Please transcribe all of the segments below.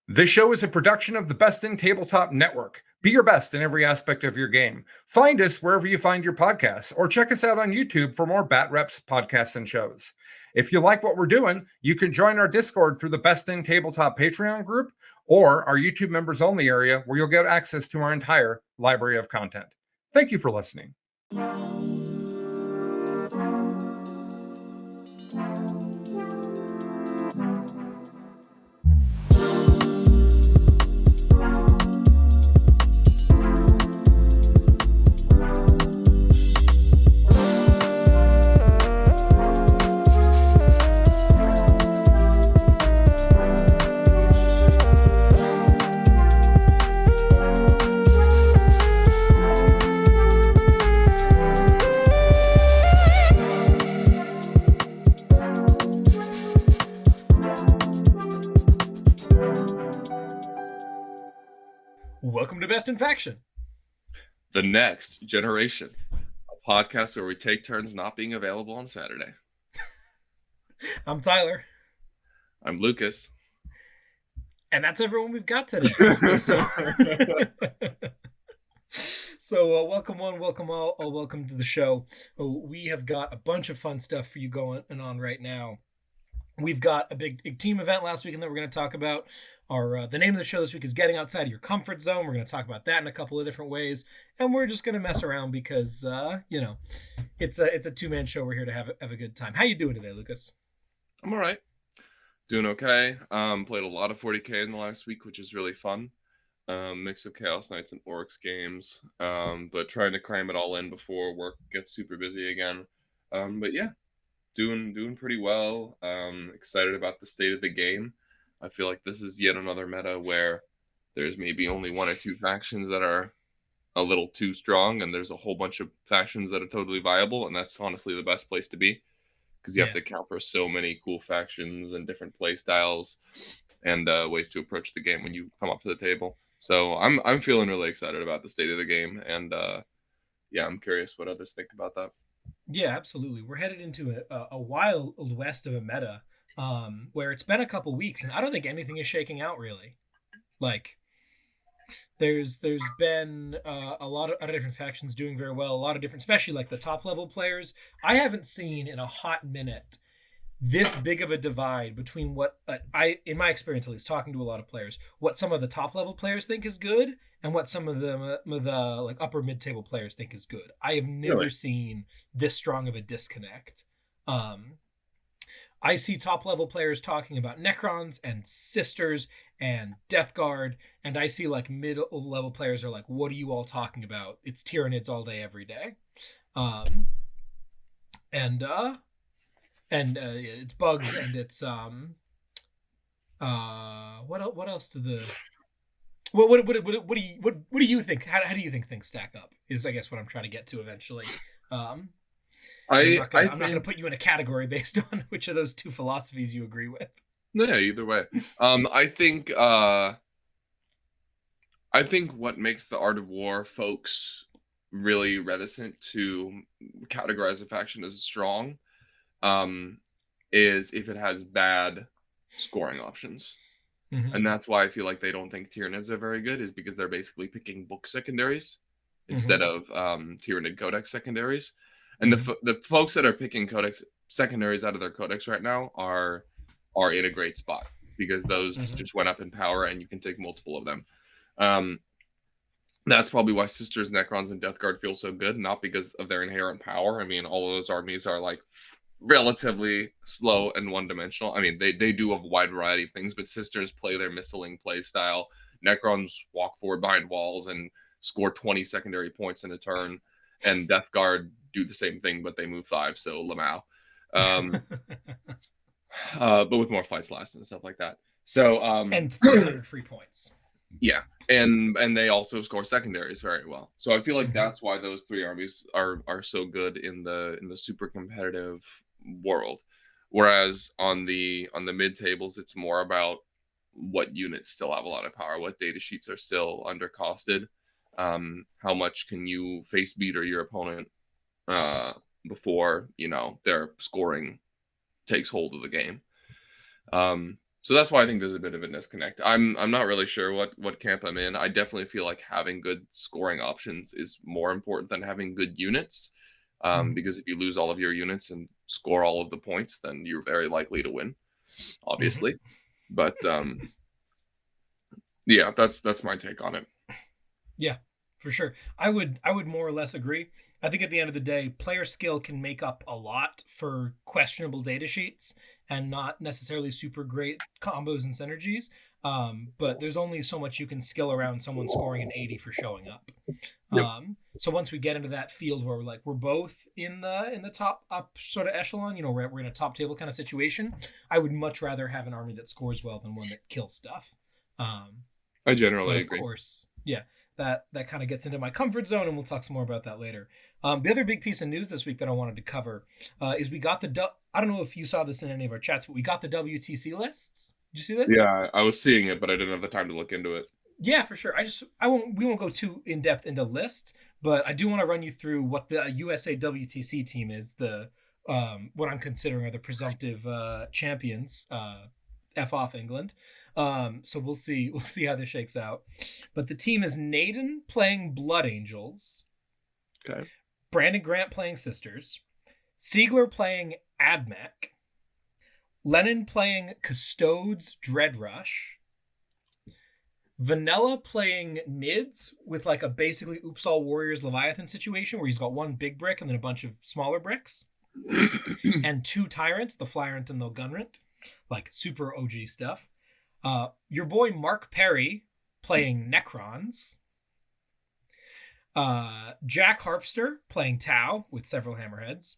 This show is a production of the Best in Tabletop Network. Be your best in every aspect of your game. Find us wherever you find your podcasts, or check us out on YouTube for more Bat Reps podcasts and shows. If you like what we're doing, you can join our Discord through the Best in Tabletop Patreon group or our YouTube members only area, where you'll get access to our entire library of content. Thank you for listening. Welcome to Best in Faction, the next generation, a podcast where we take turns not being available on Saturday. I'm Tyler. I'm Lukas. And that's everyone we've got today. So welcome one, welcome all, welcome to the show. We have got a bunch of fun stuff for you going on right now. We've got a big team event last weekend that we're going to talk about. The name of the show this week is Getting Outside of Your Comfort Zone. We're going to talk about that in a couple of different ways. And we're just going to mess around because, it's a two-man show. We're here to have a good time. How you doing today, Lukas? I'm all right. Doing okay. Played a lot of 40K in the last week, which is really fun. Mix of Chaos Knights and Orcs games. But trying to cram it all in before work gets super busy again. But yeah. Doing pretty well. Excited about the state of the game. I feel like this is yet another meta where there's maybe only one or two factions that are a little too strong, and there's a whole bunch of factions that are totally viable, and that's honestly the best place to be, because you have to account for so many cool factions and different play styles and ways to approach the game when you come up to the table. So I'm feeling really excited about the state of the game, and I'm curious what others think about that. Yeah, absolutely. We're headed into a wild west of a meta, where it's been a couple weeks, and I don't think anything is shaking out really. Like, there's been a lot of different factions doing very well, a lot of different, especially like the top level players. I haven't seen in a hot minute this big of a divide between what in my experience at least, talking to a lot of players, what some of the top level players think is good and what some of the like upper mid table players think is good. I have never seen this strong of a disconnect. I see top level players talking about Necrons and Sisters and Death Guard, and I see like mid level players are like, what are you all talking about? It's Tyranids all day, every day. It's bugs, and it's what else do the what do you think? How do you think things stack up? Is I guess what I'm trying to get to eventually. I'm not going to put you in a category based on which of those two philosophies you agree with. Yeah, either way. I think what makes the Art of War folks really reticent to categorize a faction as strong is if it has bad scoring options. Mm-hmm. And that's why I feel like they don't think Tyranids are very good, is because they're basically picking book secondaries instead of Tyranid Codex secondaries. And the folks that are picking Codex secondaries out of their Codex right now are in a great spot, because those just went up in power and you can take multiple of them. That's probably why Sisters, Necrons, and Death Guard feel so good, not because of their inherent power. I mean, all of those armies are like relatively slow and one-dimensional. I mean, they do a wide variety of things, but Sisters play their missiling play style. Necrons walk forward behind walls and score 20 secondary points in a turn, and Death Guard do the same thing, but they move 5, so Lamau. But with more fights lasting and stuff like that. So and 300 free points. Yeah, and they also score secondaries very well. So I feel like that's why those three armies are so good in the super competitive world. Whereas on the mid tables, it's more about what units still have a lot of power, what data sheets are still undercosted, how much can you face beater your opponent before their scoring takes hold of the game. So that's why I think there's a bit of a disconnect. I'm not really sure what camp I'm in. I definitely feel like having good scoring options is more important than having good units. Because if you lose all of your units and score all of the points, then you're very likely to win, obviously. But yeah, that's my take on it. Yeah, for sure. I would more or less agree. I think at the end of the day, player skill can make up a lot for questionable data sheets and not necessarily super great combos and synergies. But there's only so much you can skill around someone scoring an 80 for showing up. Yep. So once we get into that field where we're both in the top up sort of echelon, we're in a top table kind of situation, I would much rather have an army that scores well than one that kills stuff. I generally agree. Of course, yeah, that kind of gets into my comfort zone, and we'll talk some more about that later. The other big piece of news this week that I wanted to cover is we got I don't know if you saw this in any of our chats, but we got the WTC lists. Did you see this? Yeah, I was seeing it, but I didn't have the time to look into it. Yeah, for sure. We won't go too in depth into lists, but I do want to run you through what the USA WTC team is. The what I'm considering are the presumptive champions. F off England. So we'll see how this shakes out. But the team is Naden playing Blood Angels. Okay. Brandon Grant playing Sisters. Siegler playing Admech. Lennon playing Custodes Dread Rush. Vanilla playing Nids with like a basically Oops All Warriors Leviathan situation where he's got one big brick and then a bunch of smaller bricks. And two Tyrants, the Flyrant and the Gunrant. Like super OG stuff. Your boy Mark Perry playing Necrons. Jack Harpster playing Tau with several Hammerheads.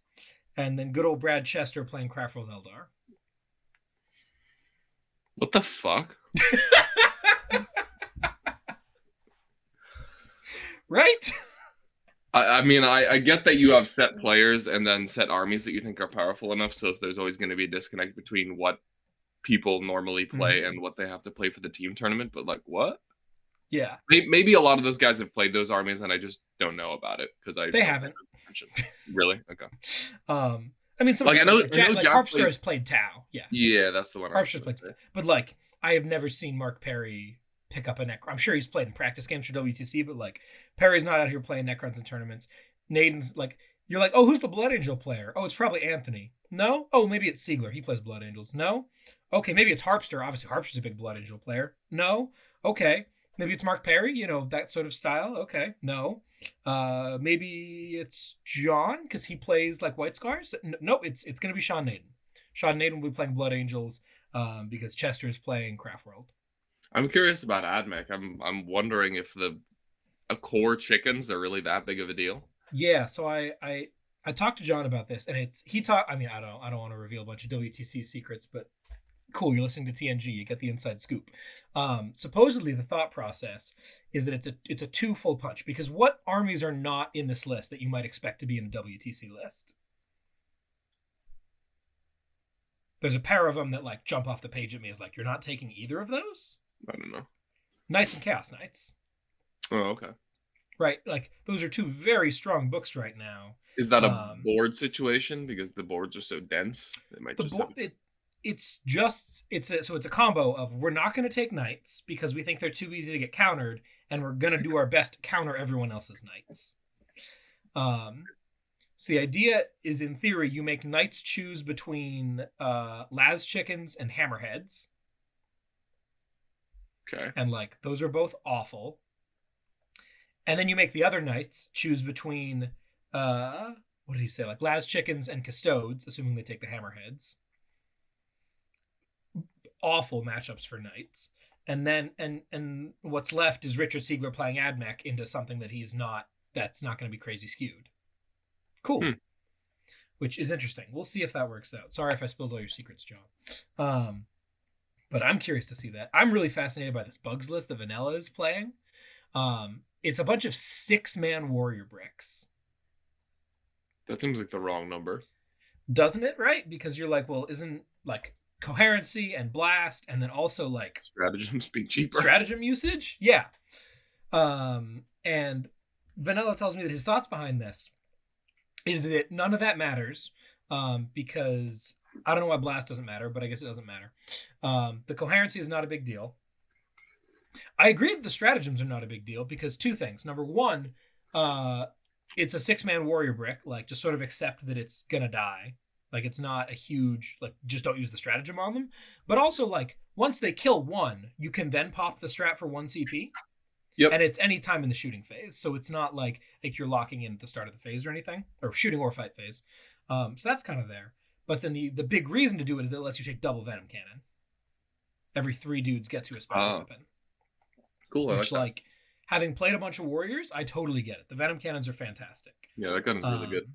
And then good old Brad Chester playing Craftworld Eldar. What the fuck? Right? I mean, I get that you have set players and then set armies that you think are powerful enough, so there's always going to be a disconnect between what people normally play and what they have to play for the team tournament, but like, what? Yeah. Maybe a lot of those guys have played those armies and I just don't know about it because they haven't. Really? Okay. I mean, I know Harpster has played Tau. Yeah. Yeah, that's the one. Harpster's played, but like, I have never seen Mark Perry pick up a Necron. I'm sure he's played in practice games for WTC, but like, Perry's not out here playing Necrons in tournaments. Naden's like, you're like, oh, who's the Blood Angel player? Oh, it's probably Anthony. No? Oh, maybe it's Siegler. He plays Blood Angels. No? Okay, maybe it's Harpster. Obviously, Harpster's a big Blood Angel player. No? Okay. Maybe it's Mark Perry, that sort of style. Okay. No. Maybe it's John, because he plays like White Scars. No, it's going to be Sean Naden. Sean Naden will be playing Blood Angels because Chester is playing Craftworld. I'm curious about Admech. I'm wondering if a core chickens are really that big of a deal. Yeah, so I talked to John about this, and I mean, I don't want to reveal a bunch of WTC secrets, but cool, you're listening to TNG, you get the inside scoop. Supposedly the thought process is that it's a two-fold punch, because what armies are not in this list that you might expect to be in a WTC list? There's a pair of them that like jump off the page at me as like, you're not taking either of those? I don't know. Knights and Chaos Knights. Oh, okay. Right, like those are two very strong books right now. Is that a board situation because the boards are so dense? They might it's a combo of we're not going to take knights because we think they're too easy to get countered, and we're going to do our best to counter everyone else's knights. So the idea is, in theory, you make knights choose between Laz chickens and hammerheads. Okay. And like those are both awful. And then you make the other knights choose between what did he say? Like Laz chickens and custodes, assuming they take the hammerheads. Awful matchups for knights. And then and what's left is Richard Siegler playing Admech into something that's not going to be crazy skewed. Cool. Which is interesting. We'll see if that works out. Sorry if I spilled all your secrets, John. But I'm curious to see that. I'm really fascinated by this bugs list that Vanilla is playing. It's a bunch of 6-man warrior bricks. That seems like the wrong number. Doesn't it, right? Because you're like, well, isn't like coherency and blast and then also like stratagems be cheaper. Stratagem usage? Yeah. And Vanilla tells me that his thoughts behind this is that none of that matters because I don't know why blast doesn't matter, but I guess it doesn't matter. The coherency is not a big deal. I agree that the stratagems are not a big deal because two things. Number one, it's a 6-man warrior brick. Like, just sort of accept that it's gonna die. Like, it's not a huge, like, just don't use the stratagem on them. But also, like, once they kill one, you can then pop the strat for 1 CP. Yep. And it's any time in the shooting phase. So it's not like you're locking in at the start of the phase or anything. Or shooting or fight phase. So that's kind of there. But then the big reason to do it is that it lets you take double Venom Cannon. Every 3 dudes gets you a special weapon. Cool, I Which, like that. like, having played a bunch of Warriors, I totally get it. The Venom Cannons are fantastic. Yeah, that gun's really good.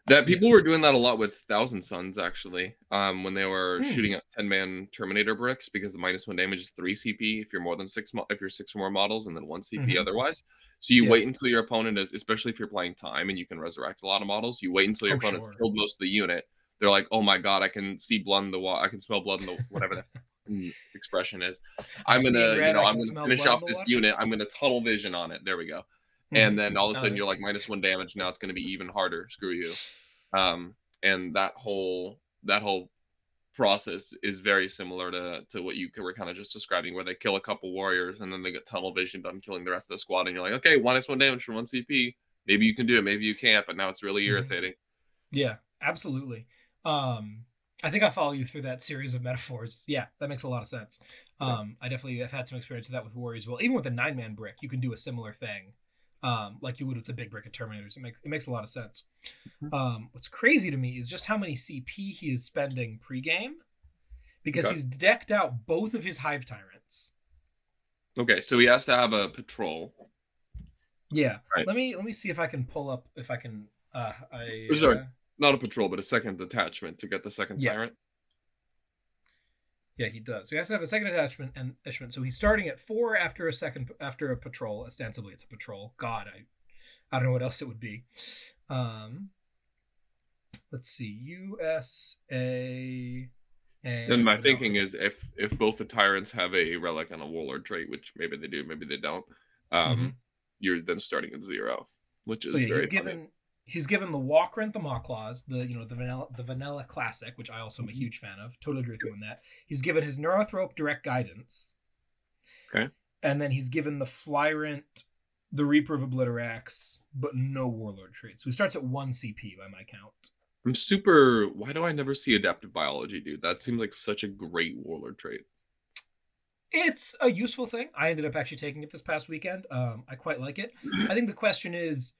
That people were doing that a lot with Thousand Suns, actually, when they were shooting at 10-man Terminator bricks, because the -1 damage is 3 CP if you're more than 6 if you're 6 or more models, and then 1 CP otherwise. So you wait until your opponent is, especially if you're playing time and you can resurrect a lot of models, you wait until your opponent's killed most of the unit. They're like, oh my god, I can see blood in the wall, I can smell blood in the whatever the expression is. I'm gonna finish off this unit. I'm gonna tunnel vision on it. There we go. And then all of a sudden you're like -1 damage. Now it's going to be even harder. Screw you. And that whole process is very similar to what you were kind of just describing, where they kill a couple warriors and then they get tunnel vision done killing the rest of the squad. And you're like, okay, -1 damage from 1 CP. Maybe you can do it. Maybe you can't. But now it's really irritating. Yeah, absolutely. I think I follow you through that series of metaphors. Yeah, that makes a lot of sense. I definitely have had some experience with that with Warriors. Well, even with a 9-man brick, you can do a similar thing. Like you would with the big brick of Terminators. It makes a lot of sense. What's crazy to me is just how many CP he is spending pre-game, because he's decked out both of his Hive Tyrants. Okay, so he has to have a patrol. Yeah, right. Let me see if I can pull up if I can. Sorry, not a patrol, but a second detachment to get the second tyrant. Yeah, he does. So he has to have a second attachment. So he's starting at 4 after a patrol. Ostensibly, it's a patrol. God, I don't know what else it would be. Let's see, USA. And my thinking is, if both the tyrants have a relic and a warlord trait, which maybe they do, maybe they don't, you're then starting at 0, which is very funny. He's given the Walkrent, the Maw-Claws, the vanilla classic, which I also am a huge fan of. Totally agree with you on that. He's given his Neurothrope direct guidance. Okay. And then he's given the Flyrant, the Reaper of Obliterax, but no Warlord trait. So he starts at 1 CP by my count. Why do I never see Adaptive Biology, dude? That seems like such a great Warlord trait. It's a useful thing. I ended up actually taking it this past weekend. I quite like it. I think the question is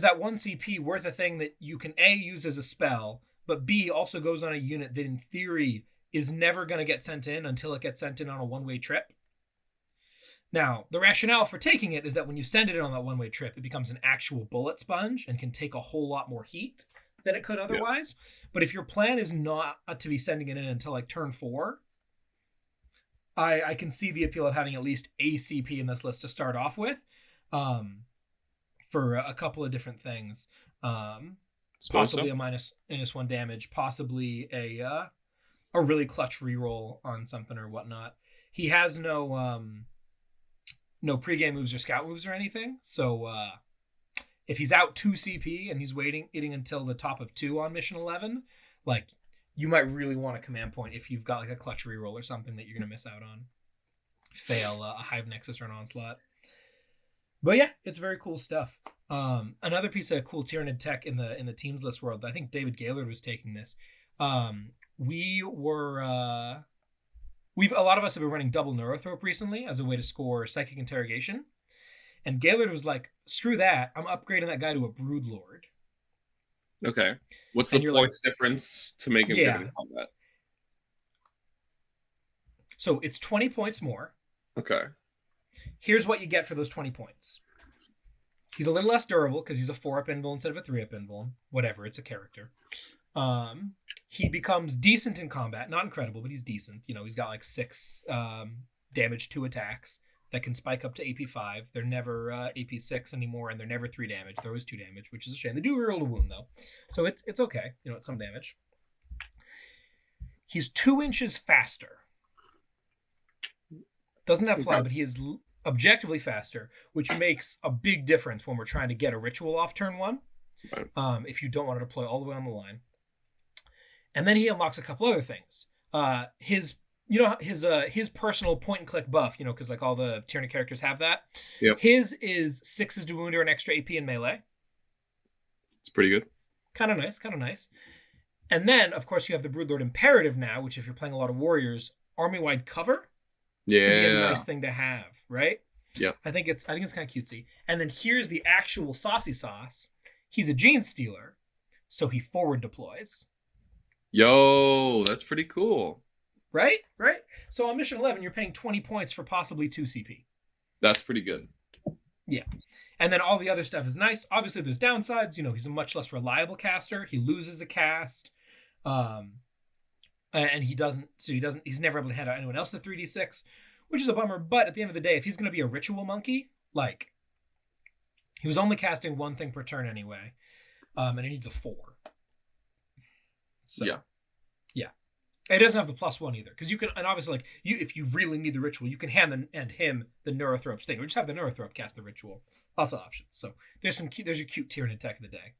that 1 CP worth a thing that you can A, use as a spell, but B, also goes on a unit that in theory is never going to get sent in until it gets sent in on a one-way trip? Now, the rationale for taking it is that when you send it in on that one-way trip, it becomes an actual bullet sponge and can take a whole lot more heat than it could otherwise. Yeah. But if your plan is not to be sending it in until like turn 4, I can see the appeal of having at least a CP in this list to start off with. For a couple of different things, possibly a -1 damage, possibly a really clutch reroll on something or whatnot. He has no pregame moves or scout moves or anything, so if he's out 2 CP and he's waiting until the top of 2 on mission 11, like you might really want a command point if you've got like a clutch reroll or something that you're gonna miss out on. Fail a Hive Nexus or an Onslaught. But yeah, it's very cool stuff. Another piece of cool Tyranid tech in the teams list world, I think David Gaylord was taking this. A lot of us have been running double Neurothrope recently as a way to score Psychic Interrogation. And Gaylord was like, screw that, I'm upgrading that guy to a Broodlord. Okay. What's the points difference to make him good in combat? So it's 20 points more. Okay. Here's what you get for those 20 points. He's a little less durable because he's a 4-up invuln instead of a 3-up invuln. Whatever, it's a character. He becomes decent in combat. Not incredible, but he's decent. You know, he's got like 6 damage, 2 attacks that can spike up to AP 5. They're never AP 6 anymore, and they're never 3 damage. They're always 2 damage, which is a shame. They do reroll a wound, though. So it's okay. You know, it's some damage. He's 2 inches faster. Doesn't have fly, but he is objectively faster, which makes a big difference when we're trying to get a ritual off turn 1. If you don't want to deploy all the way on the line. And then he unlocks a couple other things. His personal point and click buff, because like all the Tyranid characters have that. Yep. His is 6 to wound or an extra AP in melee. It's pretty good. Kind of nice. And then, of course, you have the Broodlord Imperative now, which if you're playing a lot of warriors, army-wide cover Yeah. can be a nice thing to have, right? Yeah. I think it's kind of cutesy. And then here's the actual saucy sauce. He's a Gene Stealer, so he forward deploys. Yo, that's pretty cool. Right? So on mission 11, you're paying 20 points for possibly 2 CP. That's pretty good. Yeah. And then all the other stuff is nice. Obviously, there's downsides. He's a much less reliable caster. He loses a cast. And he's never able to hand out anyone else the 3d6, which is a bummer. But at the end of the day, if he's going to be a ritual monkey, like, he was only casting one thing per turn anyway. And it needs a 4. So, yeah. It doesn't have the +1 either, because you can, and obviously, like, if you really need the ritual, you can hand him the Neurothropes thing, or just have the Neurothrope cast the ritual. Lots of options. So there's your cute Tyranid tech of the day.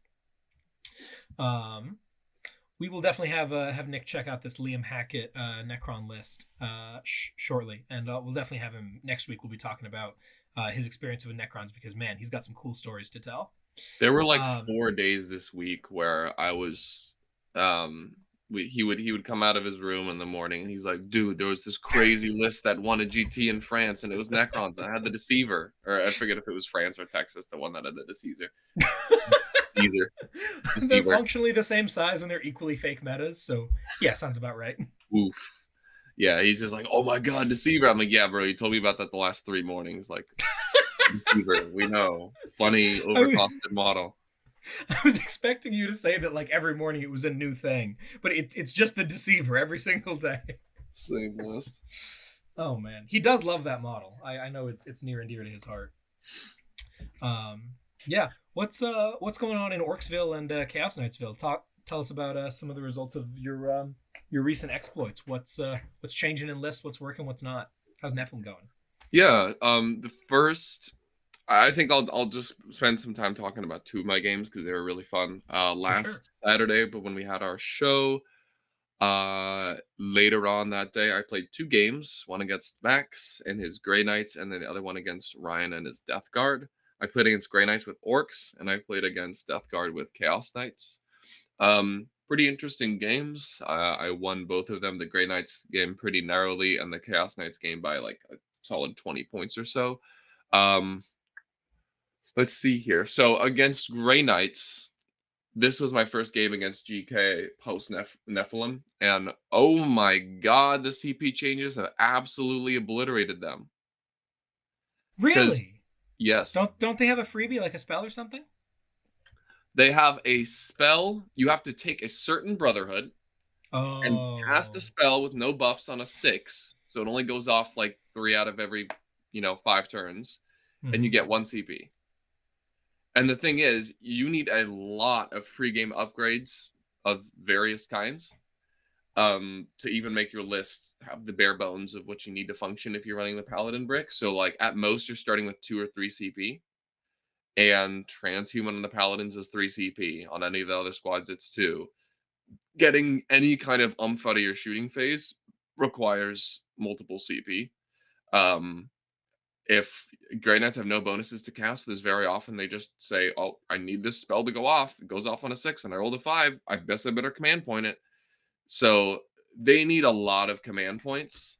We will definitely have Nick check out this Liam Hackett Necron list shortly, and we'll definitely have him next week. We'll be talking about his experience with Necrons, because man, he's got some cool stories to tell. There were like 4 days this week where I was he would come out of his room in the morning and he's like, dude, there was this crazy list that won a GT in France and it was Necrons. I had the Deceiver, or I forget if it was France or Texas, the one that had the Deceiver. They're functionally the same size and they're equally fake metas, so yeah, sounds about right. Oof. Yeah, he's just like, oh my god, Deceiver. I'm like, yeah, bro, you told me about that the last 3 mornings. Like, Deceiver, we know. Funny, overcosted model. I was expecting you to say that like every morning it was a new thing, but it's just the Deceiver every single day. Same list. Oh man, he does love that model. I know it's near and dear to his heart. Yeah. What's going on in Orcsville and Chaos Knightsville? Tell us about some of the results of your recent exploits. What's changing in lists? What's working? What's not? How's Nephilim going? Yeah. I think I'll just spend some time talking about 2 of my games because they were really fun. Last Saturday, but when we had our show, later on that day, I played 2 games. One against Max and his Grey Knights, and then the other one against Ryan and his Death Guard. I played against Grey Knights with Orcs, and I played against Death Guard with Chaos Knights. Pretty interesting games. I won both of them. The Grey Knights game pretty narrowly, and the Chaos Knights game by like a solid 20 points or so. Let's see here. So against Grey Knights, this was my first game against GK post Nephilim, and oh my god, the CP changes have absolutely obliterated them. Really? Yes. Don't they have a freebie, like a spell or something? They have a spell. You have to take a certain Brotherhood and cast a spell with no buffs on a 6, so it only goes off like 3 out of every 5 turns, and you get 1 CP. And the thing is, you need a lot of free game upgrades of various kinds to even make your list have the bare bones of what you need to function if you're running the Paladin brick. So like at most you're starting with 2 or 3 CP, and Transhuman on the Paladins is 3 CP. On any of the other squads it's 2. Getting any kind of out of your shooting phase requires multiple CP. If Grey Knights have no bonuses to cast, there's very often they just say, oh, I need this spell to go off. It goes off on a 6 and I rolled a 5. I guess I better command point it. So they need a lot of command points,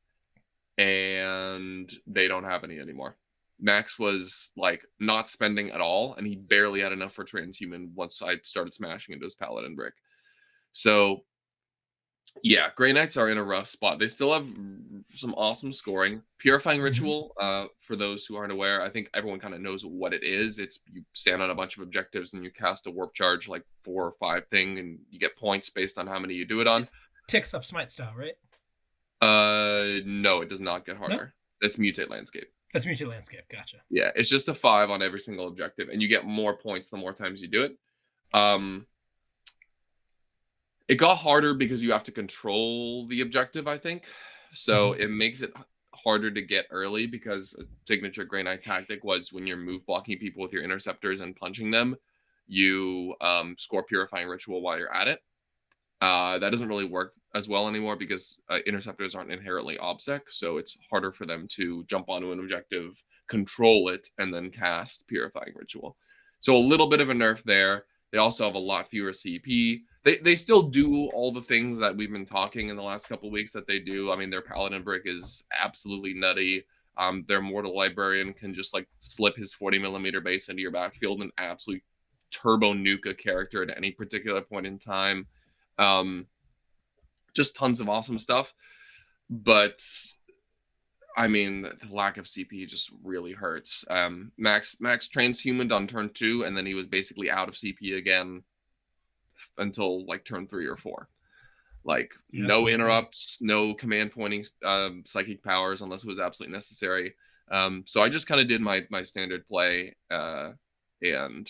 and they don't have any anymore. Max was like not spending at all, and he barely had enough for Transhuman once I started smashing into his Paladin brick. So yeah, Grey Knights are in a rough spot. They still have some awesome scoring. Purifying Ritual, for those who aren't aware, I think everyone kind of knows what it is. It's you stand on a bunch of objectives and you cast a warp charge, like 4 or 5 thing, and you get points based on how many you do it on. Ticks up Smite style, right? No, it does not get harder. No? That's Mutate Landscape. That's Mutate Landscape, gotcha. Yeah, it's just a 5 on every single objective, and you get more points the more times you do it. It got harder because you have to control the objective, I think. So it makes it harder to get early, because a signature Grey Knight tactic was when you're move blocking people with your interceptors and punching them, you score Purifying Ritual while you're at it. That doesn't really work as well anymore because interceptors aren't inherently OBSEC, so it's harder for them to jump onto an objective, control it, and then cast Purifying Ritual. So a little bit of a nerf there. They also have a lot fewer CP. They still do all the things that we've been talking in the last couple of weeks that they do. I mean, their Paladin brick is absolutely nutty. Their Mortal Librarian can just like slip his 40mm base into your backfield and absolutely turbo nuke a character at any particular point in time. Just tons of awesome stuff. But I mean, the lack of CP just really hurts. Max transhumaned on turn 2, and then he was basically out of CP again until like turn 3 or 4. Like no interrupts, no command pointing psychic powers unless it was absolutely necessary. So I just kind of did my standard play and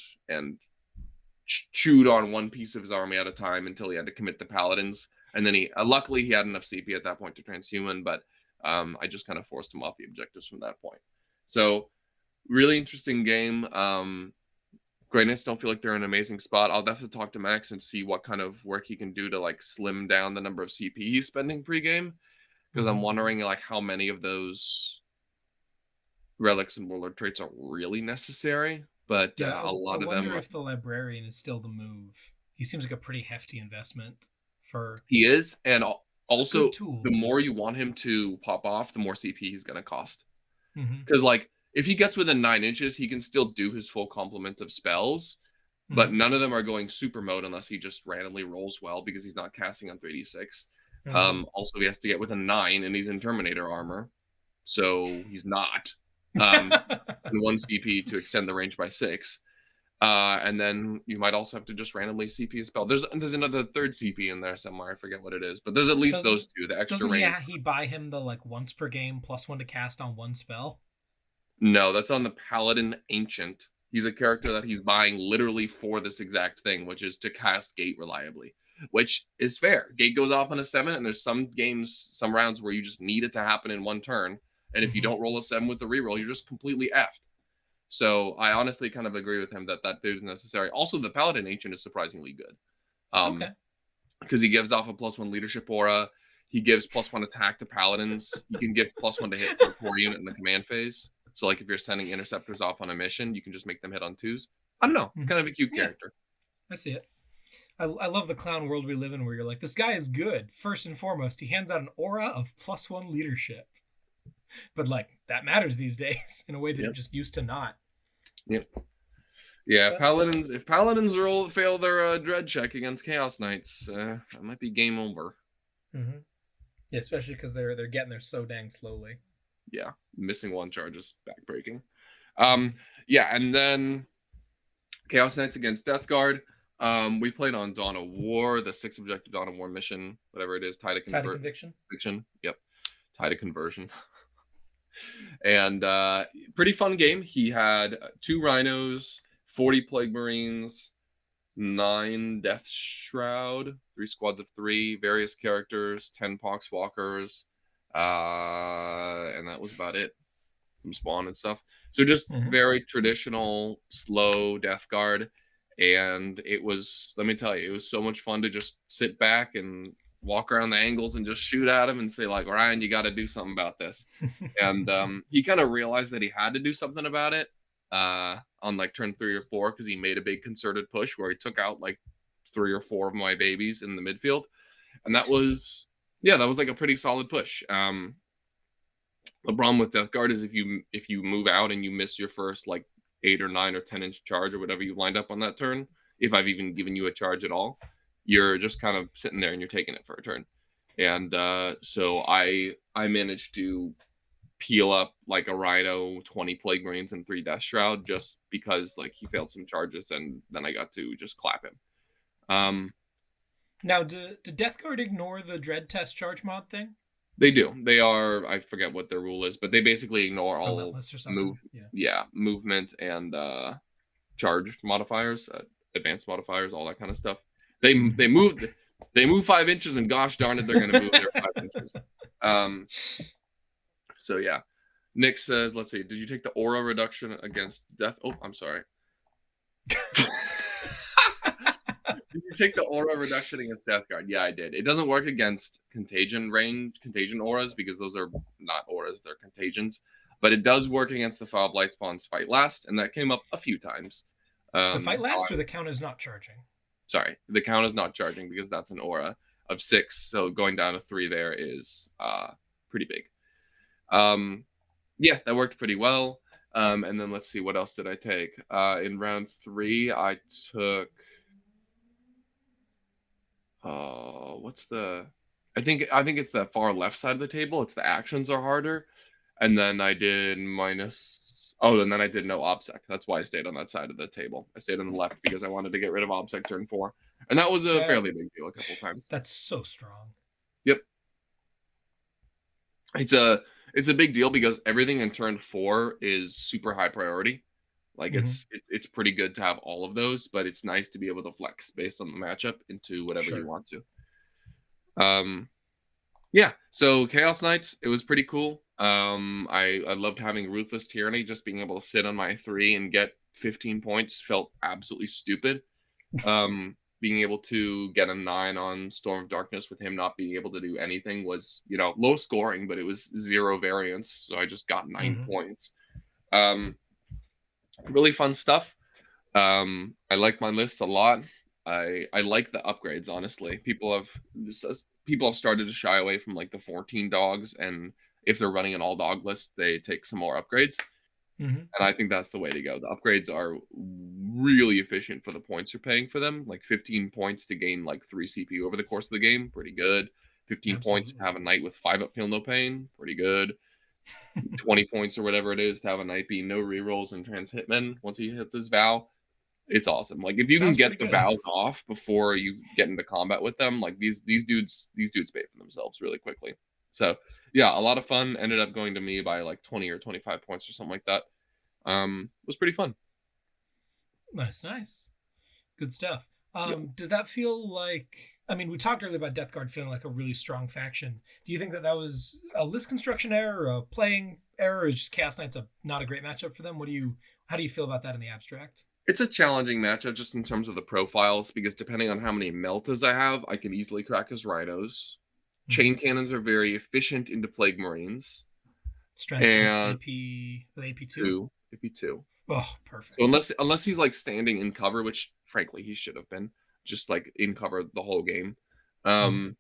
chewed on one piece of his army at a time until he had to commit the paladins. And then he luckily he had enough CP at that point to transhuman, but I just kind of forced him off the objectives from that point. So really interesting game. Grey Knights don't feel like they're in an amazing spot. I'll definitely talk to Max and see what kind of work he can do to like slim down the number of CP he's spending pre-game, because I'm wondering like how many of those relics and warlord traits are really necessary. But a lot of them. I wonder if the librarian is still the move. He seems like a pretty hefty investment for. He is, and also the more you want him to pop off, the more CP he's going to cost. Because like if he gets within 9 inches, he can still do his full complement of spells, but none of them are going super mode unless he just randomly rolls well because he's not casting on 3d6. Also, he has to get within 9, and he's in Terminator armor, so he's not. And 1 CP to extend the range by 6. And then you might also have to just randomly CP a spell. There's another third CP in there somewhere. I forget what it is, but there's at least those two. The extra range. Yeah, he buy him the like once per game +1 to cast on 1 spell. No, that's on the Paladin Ancient. He's a character that he's buying literally for this exact thing, which is to cast Gate reliably, which is fair. Gate goes off on a 7, and there's some games, some rounds where you just need it to happen in 1 turn. And if you don't roll a 7 with the reroll, you're just completely effed. So I honestly kind of agree with him that is necessary. Also, the Paladin Ancient is surprisingly good. Because he gives off a +1 leadership aura. He gives +1 attack to paladins. You can give +1 to hit for a core unit in the command phase. So like if you're sending interceptors off on a mission, you can just make them hit on 2s. I don't know. It's kind of a cute character. I see it. I love the clown world we live in where you're like, this guy is good. First and foremost, he hands out an aura of +1 leadership. But like that matters these days in a way that it just used to not. Yep. Yeah, so paladins. If paladins fail their dread check against Chaos Knights, that might be game over. Yeah, especially because they're getting there so dang slowly. Yeah, missing 1 charge is backbreaking. Yeah, and then Chaos Knights against Death Guard. We played on Dawn of War, the 6th objective Dawn of War mission, whatever it is, Tide of Conviction. Yep, Tide of Conversion. And pretty fun game. He had 2 Rhinos, 40 Plague Marines, 9 Death Shroud, 3 squads of 3, various characters, 10 Poxwalkers, and that was about it. Some spawn and stuff. So just very traditional, slow Death Guard. And it was, let me tell you, it was so much fun to just sit back and walk around the angles and just shoot at him and say like, Ryan, you got to do something about this. And he kind of realized that he had to do something about it on like turn 3 or 4, because he made a big concerted push where he took out like 3 or 4 of my babies in the midfield. And that was like a pretty solid push. The problem with Death Guard is if you move out and you miss your first like 8 or 9 or 10 inch charge or whatever you lined up on that turn, if I've even given you a charge at all, you're just kind of sitting there and you're taking it for a turn. And so I managed to peel up like a Rhino, 20 Plague Marines, and 3 Death Shroud just because like he failed some charges, and then I got to just clap him. Now, do Death Guard ignore the Dread Test charge mod thing? They do. They are, I forget what their rule is, but they basically ignore all movement and charge modifiers, advanced modifiers, all that kind of stuff. They move 5 inches, and gosh darn it, they're going to move their 5 inches. So yeah, Nick says, let's see, did you take the aura reduction against death? Oh, I'm sorry. Did you take the aura reduction against Death Guard? Yeah, I did. It doesn't work against contagion auras because those are not auras, they're contagions. But it does work against the File Blight Spawns Fight Last, and that came up a few times. The Fight Last or the count is not charging? Sorry, the count is not charging because that's an aura of 6, so going down to 3 there is pretty big. Yeah, that worked pretty well. And then let's see, what else did I take? In round 3, I took... what's the... I think it's the far left side of the table. It's the actions are harder. And then I did minus... Oh, and then I did no OBSEC. That's why I stayed on that side of the table. I stayed on the left because I wanted to get rid of OBSEC turn 4. And that was a fairly big deal a couple times. That's so strong. Yep. It's a big deal because everything in turn 4 is super high priority. Like it's pretty good to have all of those, but it's nice to be able to flex based on the matchup into whatever you want to. Yeah, so Chaos Knights, it was pretty cool. I loved having Ruthless Tyranny. Just being able to sit on my 3 and get 15 points felt absolutely stupid. Being able to get a 9 on Storm of Darkness with him not being able to do anything was, low scoring, but it was 0 variance, so I just got 9 points. Really fun stuff. I like my list a lot. I like the upgrades, honestly. People have started to shy away from like the 14 dogs, and if they're running an all dog list, they take some more upgrades. And I think that's the way to go. The upgrades are really efficient for the points you're paying for them. Like 15 points to gain like 3 CP over the course of the game, pretty good. 15 points to have a knight with 5 up Feel No Pain, pretty good. 20 points or whatever it is to have a knight be no rerolls and trans hitman once he hits his vow. It's awesome. Like if you can get the vows off before you get into combat with them, like these dudes pay for themselves really quickly. So yeah, a lot of fun. Ended up going to me by like 20 or 25 points or something like that. It was pretty fun. Nice. Good stuff. Does that feel like, I mean, we talked earlier about Death Guard feeling like a really strong faction. Do you think that was a list construction error, a playing error, or is just Chaos Knights not a great matchup for them? How do you feel about that in the abstract? It's a challenging matchup just in terms of the profiles, because depending on how many Meltas I have, I can easily crack as Rhinos. Chain Cannons are very efficient into Plague Marines. Strength 6 AP2. AP2. Oh, perfect. So unless he's like standing in cover, which frankly he should have been, just like in cover the whole game, I'm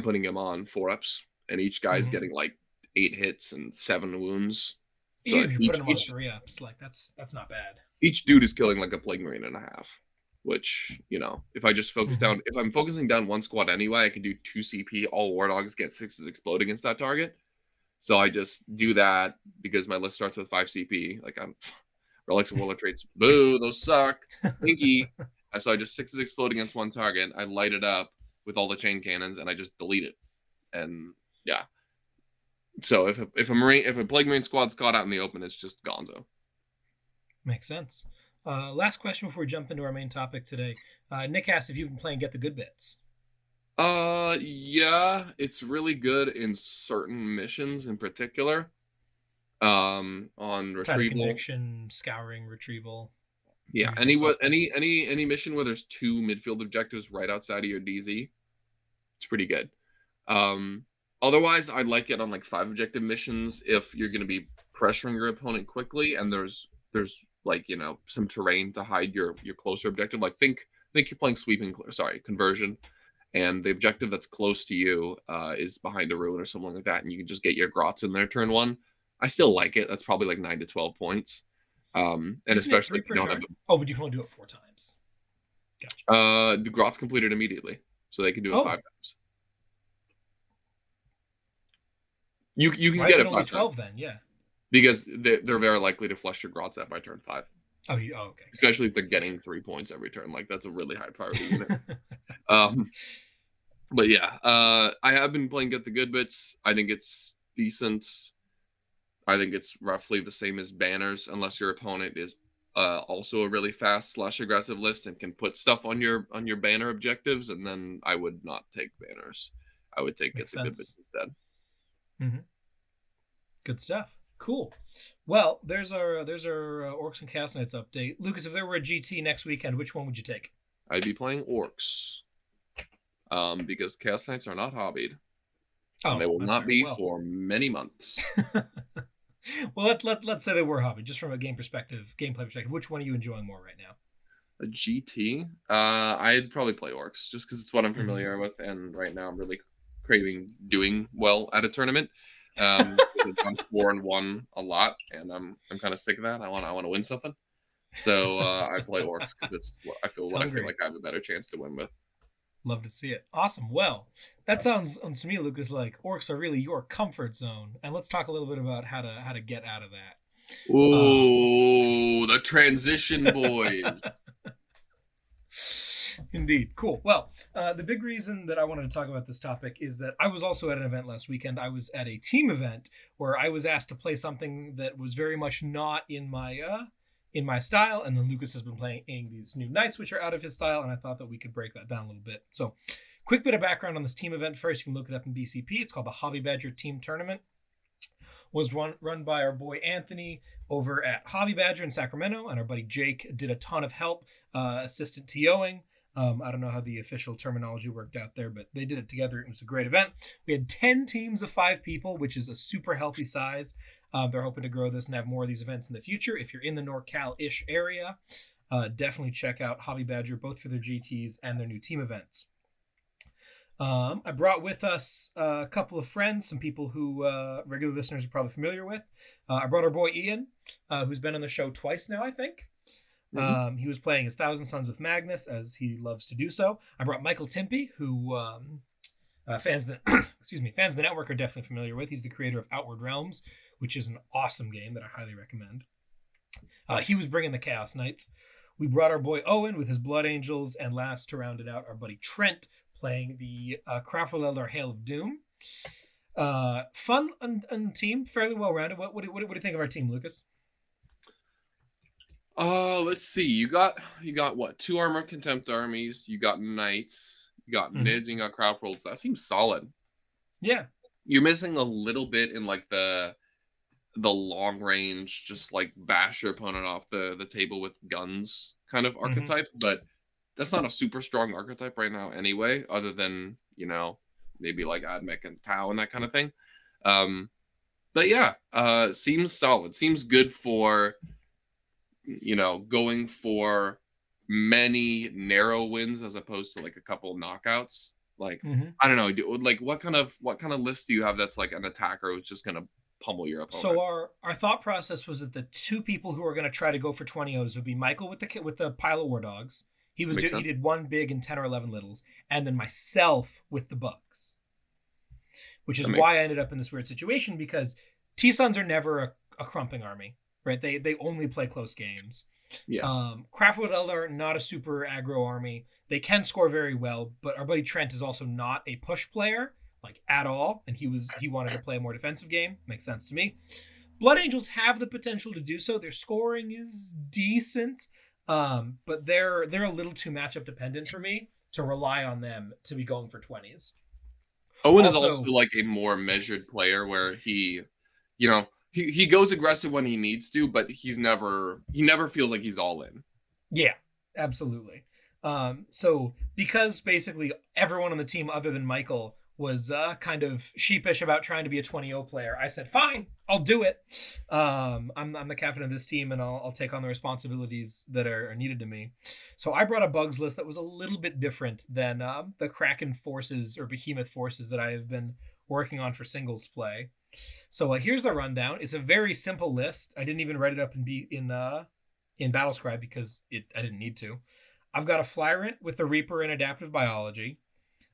putting him on 4-ups, and each guy's getting like 8 hits and 7 wounds. So even if you put him on 3-ups, like that's not bad. Each dude is killing like a Plague Marine and a half, which, if I just focus down, if I'm focusing down one squad anyway, I can do 2 CP, all War Dogs get 6s explode against that target. So I just do that because my list starts with 5 CP. Like I'm Relics of Warlord traits. Boo, those suck. Thinky. So I just 6s explode against one target. I light it up with all the chain cannons and I just delete it. And yeah. So if a Plague Marine squad's caught out in the open, it's just gonzo. Makes sense. Last question before we jump into our main topic today. Nick asked if you've been playing Get the Good Bits. Yeah, it's really good in certain missions in particular. On retrieval, conviction, scouring, retrieval. Yeah, any mission where there's 2 midfield objectives right outside of your DZ, it's pretty good. Otherwise, I like it on like 5 objective missions if you're going to be pressuring your opponent quickly and there's like some terrain to hide your closer objective. Like think you're playing conversion, and the objective that's close to you is behind a ruin or something like that, and you can just get your grots in there turn 1. I still like it. That's probably like 9 to 12 points. And especially if you don't have but you can only do it 4 times. Gotcha. The grots completed immediately, so they can do it 5 times. You can get it 5 12 then, yeah. Because they're very likely to flush your grots out by turn 5. Oh, okay. Especially if they're getting 3 points every turn. Like that's a really high priority unit. But yeah, I have been playing Get the Good Bits. I think it's decent. I think it's roughly the same as banners, unless your opponent is also a really fast / aggressive list and can put stuff on your banner objectives. And then I would not take banners. I would take Get the Good Bits instead. Good stuff. Cool. Well, there's our Orcs and Chaos Knights update. Lucas, if there were a GT next weekend, which one would you take? I'd be playing orcs. Because Chaos Knights are not hobbied. And they will not be for many months. Well, let's say they were hobby, just from a gameplay perspective. Which one are you enjoying more right now? A GT? I'd probably play orcs, just because it's what I'm familiar with, and right now I'm really craving doing well at a tournament. I've done 4-1 a lot, and I'm kind of sick of that. I want to win something, so I play orcs because it's what I feel like I have a better chance to win with. Love to see it. Awesome. Well, that sounds to me, Lukas, like orcs are really your comfort zone, and let's talk a little bit about how to get out of that. Ooh, the transition, boys. Indeed. Cool. Well, the big reason that I wanted to talk about this topic is that I was also at an event last weekend. I was at a team event where I was asked to play something that was very much not in my style, and then Lukas has been playing these new knights, which are out of his style, and I thought that we could break that down a little bit. So, quick bit of background on this team event first. You can look it up in BCP. It's called the Hobby Badger Team Tournament. Was run by our boy Anthony over at Hobby Badger in Sacramento, and our buddy Jake did a ton of help, assistant TOing. I don't know how the official terminology worked out there, but they did it together. It was a great event. We had 10 teams of 5 people, which is a super healthy size. They're hoping to grow this and have more of these events in the future. If you're in the NorCal-ish area, definitely check out Hobby Badger, both for their GTs and their new team events. I brought with us a couple of friends, some people who regular listeners are probably familiar with. I brought our boy Ian, who's been on the show twice now, I think. Mm-hmm. He was playing his Thousand Suns with Magnus, as he loves to do so. I brought Michael Timpey, who fans of the network are definitely familiar with. He's the creator of Outward Realms, which is an awesome game that I highly recommend. He was bringing the Chaos Knights. We brought our boy Owen with his Blood Angels, and last to round it out, our buddy Trent playing the Craftful Eldar Hail of Doom. Fun and team, fairly well rounded. What do you think of our team, Lukas? Let's see. You got what? 2 Armored Contempt armies. You got Knights. You got Nids. You got Craftworlds. That seems solid. Yeah. You're missing a little bit in like the long range, just like bash your opponent off the table with guns kind of archetype, but that's not a super strong archetype right now anyway, other than, maybe like Admech and Tau and that kind of thing. But yeah, seems solid. Seems good for, going for many narrow wins as opposed to like a couple knockouts. Like, I don't know, like what kind of list do you have that's like an attacker who's just gonna pummel your opponent? So our thought process was that the 2 people who are going to try to go for 20-0s would be Michael with the pile of War Dogs. He did 1 big and 10 or 11 littles, and then myself with the Bugs, which is why I ended up in this weird situation, because T-Suns are never a crumping army, right? They only play close games. Yeah. Craftwood Eldar, not a super aggro army. They can score very well, but our buddy Trent is also not a push player, like at all, and he wanted to play a more defensive game. Makes sense to me. Blood Angels have the potential to do so. Their scoring is decent, but they're a little too matchup dependent for me to rely on them to be going for 20s. Owen is also like a more measured player where he goes aggressive when he needs to, but he never feels like he's all in. Yeah, absolutely. So because basically everyone on the team other than Michael was kind of sheepish about trying to be a 20-0 player, I said, fine, I'll do it. I'm the captain of this team, and I'll take on the responsibilities that are needed to me. So I brought a Bugs list that was a little bit different than the Kraken forces or Behemoth forces that I have been working on for singles play. So here's the rundown. It's a very simple list. I didn't even write it up in Battlescribe because I didn't need to. I've got a Flyrant with the Reaper and Adaptive Biology.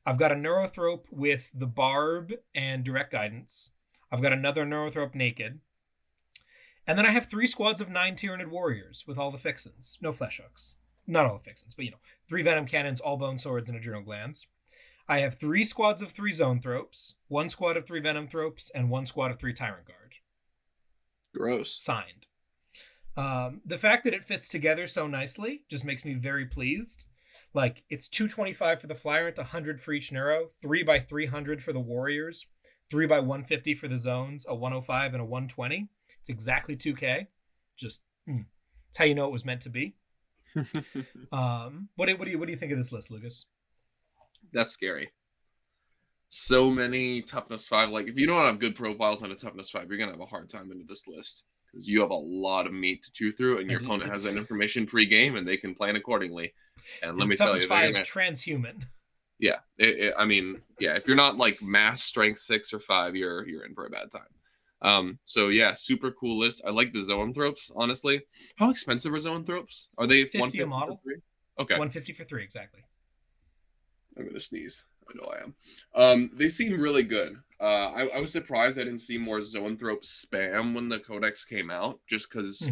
I've got a Neurothrope with the Barb and Direct Guidance. I've got another Neurothrope naked. And then I have 3 squads of 9 Tyranid Warriors with all the fixins. No flesh hooks. Not all the fixins, but 3 Venom Cannons, all Bone Swords, and Adrenal Glands. I have 3 squads of 3 Zonethropes, 1 squad of 3 Venom Thropes, and 1 squad of 3 Tyrant Guard. Gross. Signed. The fact that it fits together so nicely just makes me very pleased. Like, it's 225 for the Flyrant, 100 for each Neuro, 3 by 300 for the Warriors, 3 by 150 for the Zones, a 105 and a 120. It's exactly 2K. Just, it's how you know it was meant to be. What do you think of this list, Lucas? That's scary. So many toughness 5. Like, if you don't have good profiles on a toughness 5, you're gonna have a hard time into this list because you have a lot of meat to chew through, and your opponent has that information pre-game, and they can plan accordingly. And let me tell you, they're transhuman. Yeah, I mean, yeah. If you're not like mass strength 6 or 5, you're in for a bad time. So yeah, super cool list. I like the zoanthropes, honestly. How expensive are zoanthropes? Are they 50 a model? Okay, 150 for 3 exactly. I'm gonna sneeze. I know I am. They seem really good. I was surprised I didn't see more zoanthrope spam when the codex came out, just because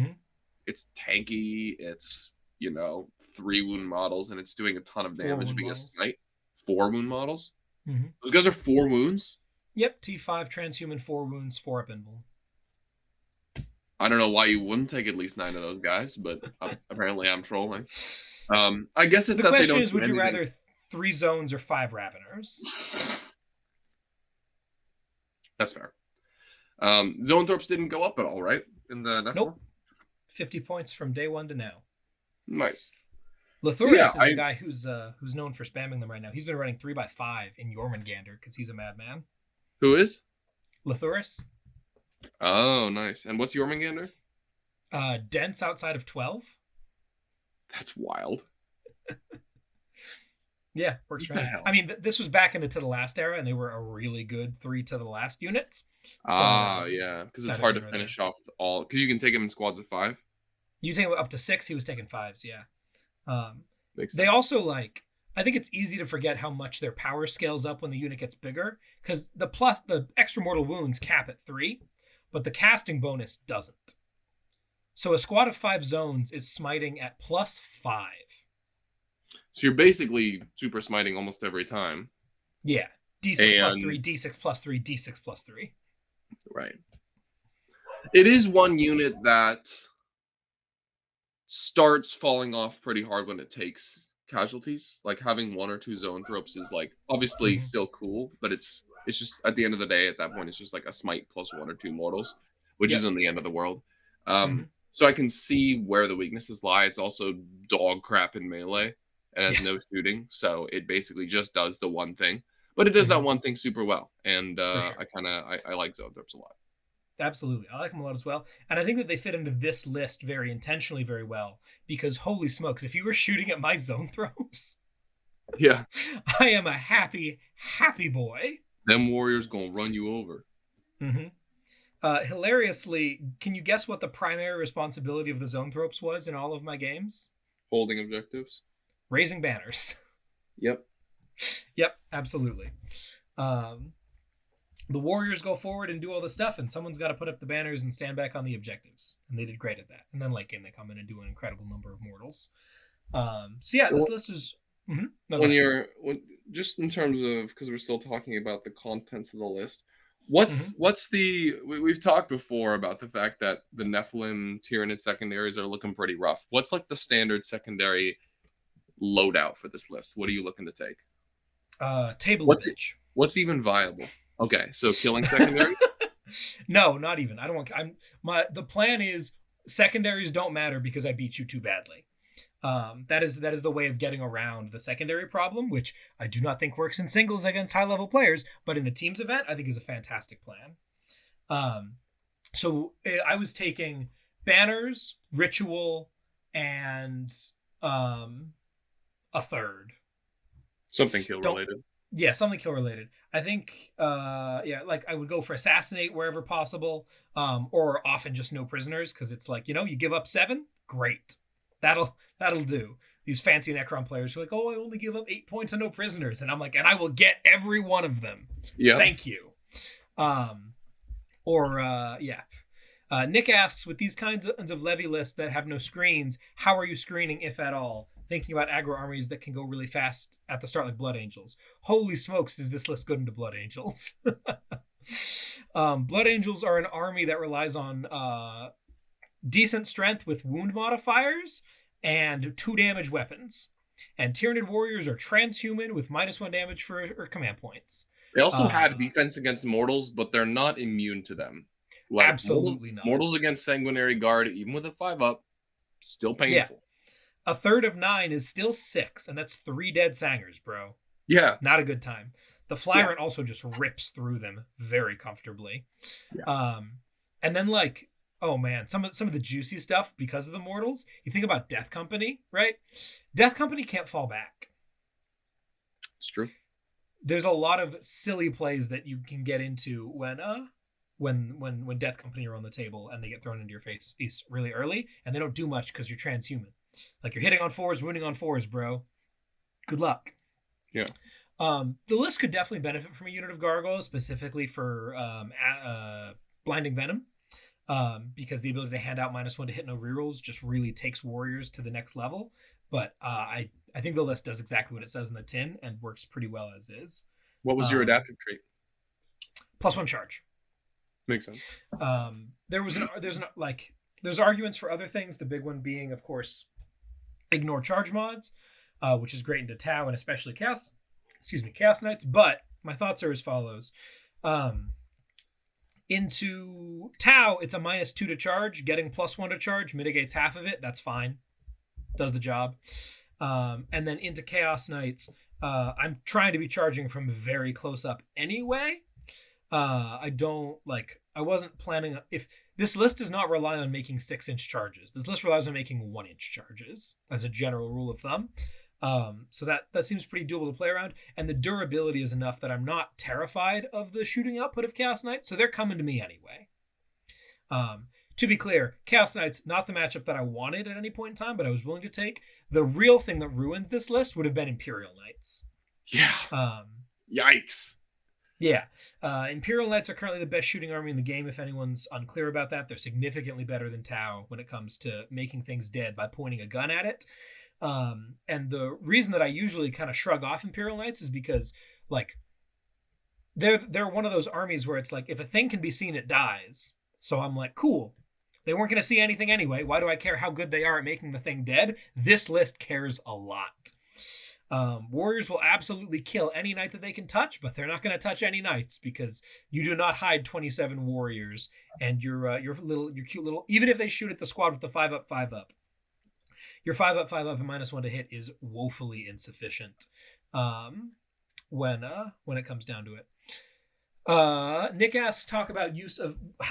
it's tanky. It's 3 wound models, and it's doing a ton of damage via smite. 4 wound models. Those guys are 4 wounds. Yep, T5 transhuman, 4 wounds, 4 up invul. I don't know why you wouldn't take at least 9 of those guys, but apparently I'm trolling. I guess it's the that question they don't. Is, would you rather 3 zones or 5 raveners? That's fair. Zoanthropes didn't go up at all, right? In the nope. 50 points from day 1 to now. Nice. Lithurus is the guy who's known for spamming them right now. He's been running 3x5 in Jormungandr because he's a madman. Who is? Lithurus. Oh, nice. And what's Jormungandr? Dense outside of 12. That's wild. Yeah, works for him. I mean, this was back in the To the Last era, and they were a really good 3 To the Last units. Yeah, because it's hard to finish off all. Because you can take him in squads of 5. You take him up to 6. He was taking 5s. Yeah. Makes sense. They also I think it's easy to forget how much their power scales up when the unit gets bigger, because the extra mortal wounds cap at 3, but the casting bonus doesn't. So a squad of 5 zones is smiting at +5. So you're basically super smiting almost every time. Yeah. D6 plus 3, D6 plus 3, D6 plus 3. Right. It is one unit that starts falling off pretty hard when it takes casualties. Like, having 1 or 2 zoanthropes is obviously still cool, but it's just, at the end of the day, at that point, it's just like a smite plus 1 or 2 mortals, which isn't the end of the world. So I can see where the weaknesses lie. It's also dog crap in melee and has no shooting, so it basically just does the one thing. But it does that one thing super well, and sure. I like zoanthropes a lot. Absolutely. I like them a lot as well. And I think that they fit into this list very intentionally very well, because holy smokes, if you were shooting at my zoanthropes, yeah, I am a happy, happy boy. Them warriors gonna run you over. Hilariously, can you guess what the primary responsibility of the zoanthropes was in all of my games? Holding objectives. Raising banners. Yep, absolutely. The warriors go forward and do all the stuff, and someone's got to put up the banners and stand back on the objectives, and they did great at that. And then late game they come in and do an incredible number of mortals. This list is just in terms of, because we're still talking about the contents of the list, what's the we've talked before about the fact that the Nephilim Tyranid secondaries are looking pretty rough. What's the standard secondary loadout for this list? What are you looking to take? Table what's even viable? Okay, so killing secondary? No, not even. I don't want. The plan is secondaries don't matter because I beat you too badly. That is the way of getting around the secondary problem, which I do not think works in singles against high level players, but in a teams event, I think is a fantastic plan. So I was taking banners, ritual, and a third. Something kill related. Yeah, something kill related. I think, I would go for assassinate wherever possible, or often just no prisoners, because it's you give up 7, great, that'll do. These fancy Necron players who are I only give up 8 points and no prisoners, and I'm and I will get every one of them. Yeah, thank you. Nick asks, with these kinds of levy lists that have no screens, how are you screening, if at all? Thinking about aggro armies that can go really fast at the start, like Blood Angels. Holy smokes, is this list good into Blood Angels? Blood Angels are an army that relies on decent strength with wound modifiers and 2 damage weapons. And Tyranid Warriors are transhuman with -1 damage for command points. They also have defense against mortals, but they're not immune to them. Absolutely not. Mortals against Sanguinary Guard, even with a 5-up, still painful. A third of 9 is still 6, and that's 3 dead Sangers, bro. Yeah. Not a good time. The Flyrant also just rips through them very comfortably. Yeah. And then, like, oh man, some of the juicy stuff because of the mortals. You think about Death Company, right? Death Company can't fall back. It's true. There's a lot of silly plays that you can get into when Death Company are on the table and they get thrown into your face really early, and they don't do much because you're transhuman. Like, you're hitting on 4s, wounding on 4s, bro. Good luck. Yeah. The list could definitely benefit from a unit of gargoyles, specifically for Blinding Venom, because the ability to hand out -1 to hit no rerolls just really takes warriors to the next level. But I think the list does exactly what it says in the tin and works pretty well as is. What was your adaptive trait? +1 charge. Makes sense. There's arguments for other things. The big one being, of course, ignore charge mods, which is great into Tau and especially Chaos Knights. But my thoughts are as follows. Into Tau, it's a -2 to charge. Getting +1 to charge mitigates half of it. That's fine. Does the job. And then into Chaos Knights, I'm trying to be charging from very close up anyway. I wasn't planning. If this list does not rely on making 6-inch charges, this list relies on making 1-inch charges as a general rule of thumb. So that seems pretty doable to play around, and the durability is enough that I'm not terrified of the shooting output of Chaos Knights, so they're coming to me anyway. To be clear, Chaos Knights, not the matchup that I wanted at any point in time, but I was willing to take. The real thing that ruins this list would have been Imperial Knights. Yeah. Yikes. Yeah. Imperial Knights are currently the best shooting army in the game, if anyone's unclear about that. They're significantly better than Tau when it comes to making things dead by pointing a gun at it. And the reason that I usually kind of shrug off Imperial Knights is because, like, they're one of those armies where it's like, if a thing can be seen, it dies. So I'm like, cool. They weren't going to see anything anyway. Why do I care how good they are at making the thing dead? This list cares a lot. Warriors will absolutely kill any knight that they can touch, but they're not going to touch any knights because you do not hide 27 warriors, and your cute little, even if they shoot at the squad with the 5-up, 5-up, your 5-up, 5-up and -1 to hit is woefully insufficient when it comes down to it. Nick asks, talk about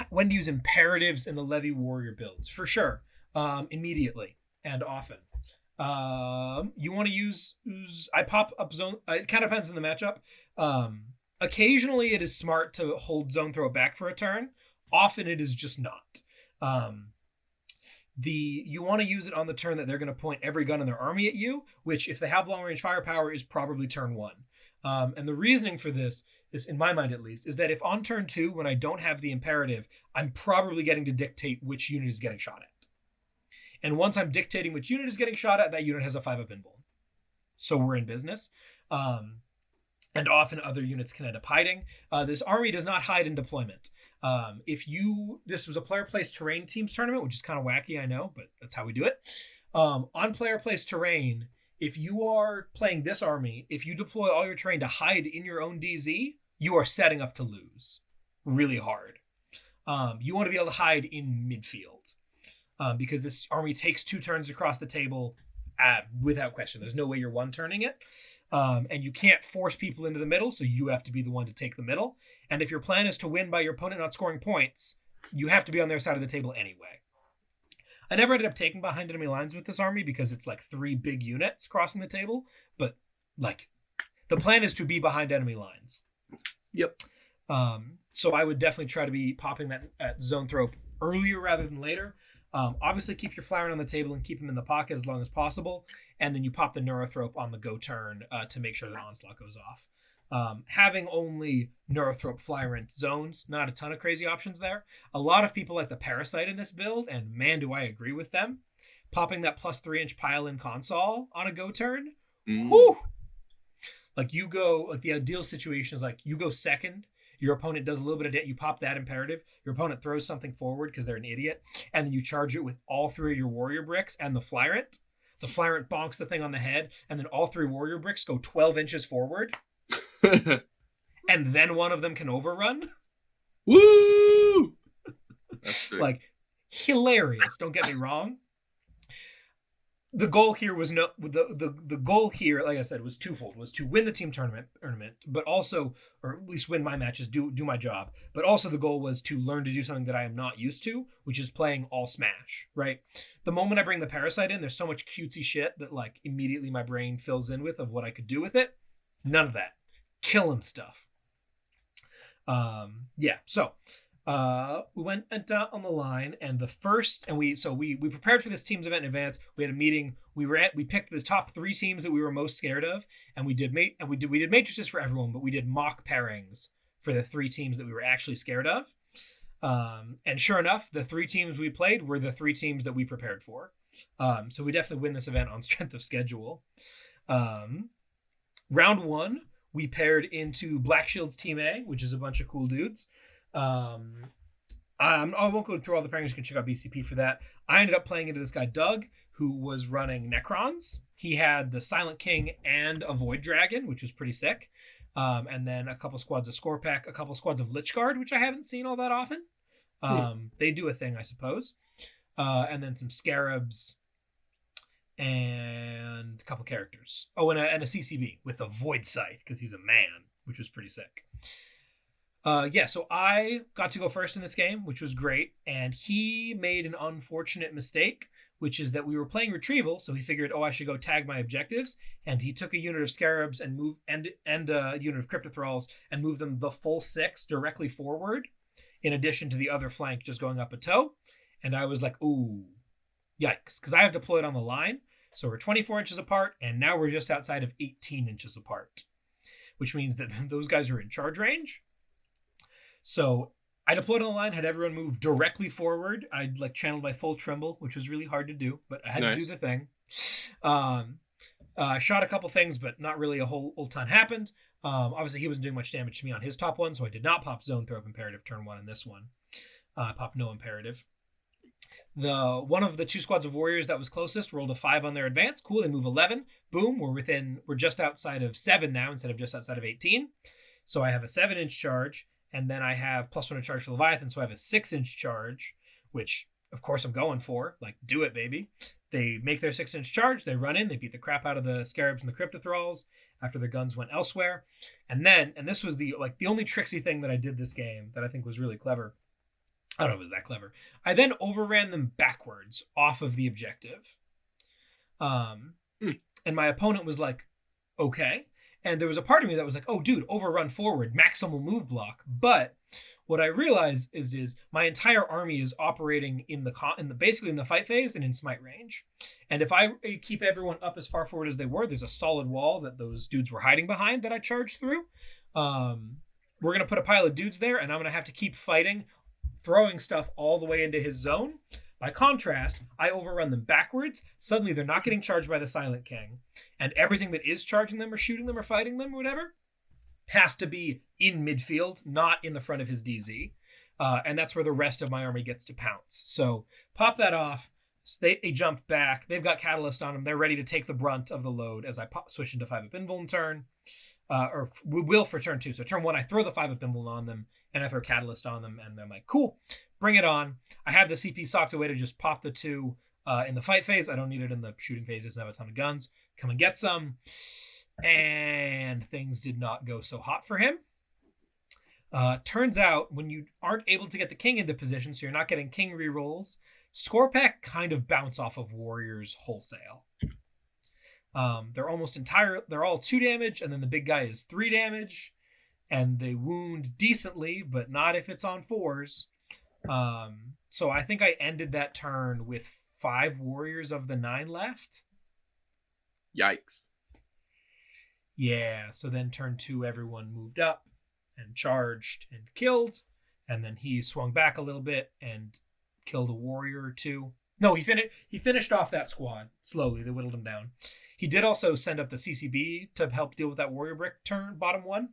when to use imperatives in the Levy warrior builds. For sure. Immediately and often. You want to use I pop up zone. It kind of depends on the matchup. Occasionally it is smart to hold zone throw back for a turn. Often it is just not. You want to use it on the turn that they're going to point every gun in their army at you, which, if they have long range firepower, is probably turn 1. And the reasoning for this is, in my mind at least, is that if on turn 2, when I don't have the imperative, I'm probably getting to dictate which unit is getting shot at. And once I'm dictating which unit is getting shot at, that unit has a 5-up invuln. So we're in business. And often other units can end up hiding. This army does not hide in deployment. This was a player placed terrain teams tournament, which is kind of wacky, I know, but that's how we do it. On player placed terrain, if you are playing this army, if you deploy all your terrain to hide in your own DZ, you are setting up to lose really hard. You want to be able to hide in midfield because this army takes 2 turns across the table without question. There's no way you're one-turning it. And you can't force people into the middle, so you have to be the one to take the middle. And if your plan is to win by your opponent not scoring points, you have to be on their side of the table anyway. I never ended up taking behind enemy lines with this army because it's like 3 big units crossing the table, but like the plan is to be behind enemy lines. Yep. So I would definitely try to be popping that at zone throw earlier rather than later. Obviously keep your Flyrant on the table and keep him in the pocket as long as possible. And then you pop the Neurothrope on the go turn to make sure that Onslaught goes off. Having only Neurothrope Flyrant zones, not a ton of crazy options there. A lot of people like the Parasite in this build, and man, do I agree with them. Popping that plus 3-inch pile-in console on a go turn. Whoo! Like the ideal situation is like you go second, your opponent does a little bit of you pop that imperative, your opponent throws something forward because they're an idiot, and then you charge it with all 3 of your warrior bricks and the Flyrant. The Flyrant bonks the thing on the head, and then all 3 warrior bricks go 12 inches forward. And then one of them can overrun. Woo! Like, hilarious, don't get me wrong. the goal here was the goal here, like I said, was twofold: was to win the team tournament, but also, or at least win my matches, do my job. But also the goal was to learn to do something that I am not used to, which is playing all Smash. Right. The moment I bring the Parasite in, there's so much cutesy shit that like immediately my brain fills in with of what I could do with it. None of that. Killing stuff. Yeah. So. We went on the line, and we prepared for this team's event in advance. We had a meeting. We picked the top 3 teams that we were most scared of, and we did matrices for everyone, but we did mock pairings for the 3 teams that we were actually scared of. And sure enough, the 3 teams we played were the 3 teams that we prepared for. So we definitely win this event on strength of schedule. Round 1, we paired into Black Shield's Team A, which is a bunch of cool dudes. I won't go through all the pairings. You can check out BCP for that. I ended up playing into this guy Doug, who was running Necrons. He had the Silent King and a Void Dragon, which was pretty sick. And then a couple squads of Scorpack, a couple squads of Lich Guard, which I haven't seen all that often. They do a thing, I suppose. And then some Scarabs and a couple characters. Oh, and a CCB with a Void Scythe, because he's a man, which was pretty sick. So I got to go first in this game, which was great, and he made an unfortunate mistake, which is that we were playing Retrieval, so he figured, I should go tag my objectives, and he took a unit of Scarabs and a unit of Cryptothralls and moved them the full 6 directly forward, in addition to the other flank just going up a toe, and I was like, ooh, yikes, because I have deployed on the line, so we're 24 inches apart, and now we're just outside of 18 inches apart, which means that those guys are in charge range. So I deployed on the line, had everyone move directly forward. I channeled my full Tremble, which was really hard to do, but I had to do the thing. Shot a couple things, but not really a whole ton happened. Obviously, he wasn't doing much damage to me on his top one, so I did not pop Zone Throw Imperative turn 1 in this one. I popped no Imperative. One of the 2 squads of warriors that was closest rolled a 5 on their advance. Cool, they move 11. Boom, we're just outside of 7 now instead of just outside of 18. So I have a 7-inch charge. And then I have +1 to charge for Leviathan, so I have a 6-inch charge, which, of course, I'm going for. Do it, baby. They make their 6-inch charge, they run in, they beat the crap out of the Scarabs and the Cryptothralls after their guns went elsewhere. And this was the only tricksy thing that I did this game that I think was really clever. I don't know if it was that clever. I then overran them backwards off of the objective. And my opponent was like, okay. And there was a part of me that was like, oh, dude, overrun forward, maximal move block. But what I realized is my entire army is operating in basically in the fight phase and in smite range. And if I keep everyone up as far forward as they were, there's a solid wall that those dudes were hiding behind that I charged through. We're going to put a pile of dudes there, and I'm going to have to keep fighting, throwing stuff all the way into his zone. By contrast, I overrun them backwards. Suddenly, they're not getting charged by the Silent King. And everything that is charging them or shooting them or fighting them or whatever has to be in midfield, not in the front of his DZ. And that's where the rest of my army gets to pounce. So pop that off. They jump back. They've got Catalyst on them. They're ready to take the brunt of the load as I switch into 5-up Invuln turn. Or we will for turn 2. So turn 1, I throw the 5-up Invuln on them, and I throw Catalyst on them, and I'm like, cool, bring it on. I have the CP socked away to just pop the 2 in the fight phase. I don't need it in the shooting phase. It doesn't have a ton of guns. Come and get some. And things did not go so hot for him. Turns out, when you aren't able to get the king into position, so you're not getting king rerolls, Scorpack kind of bounce off of warriors wholesale. They're all 2 damage, and then the big guy is 3 damage, and they wound decently, but not if it's on 4s. So I think I ended that turn with 5 warriors of the 9 left. Yikes. Yeah, so then turn 2, everyone moved up and charged and killed, and then he swung back a little bit and killed a warrior or 2. No, he finished off that squad slowly. They whittled him down. He did also send up the CCB to help deal with that warrior brick turn, bottom 1,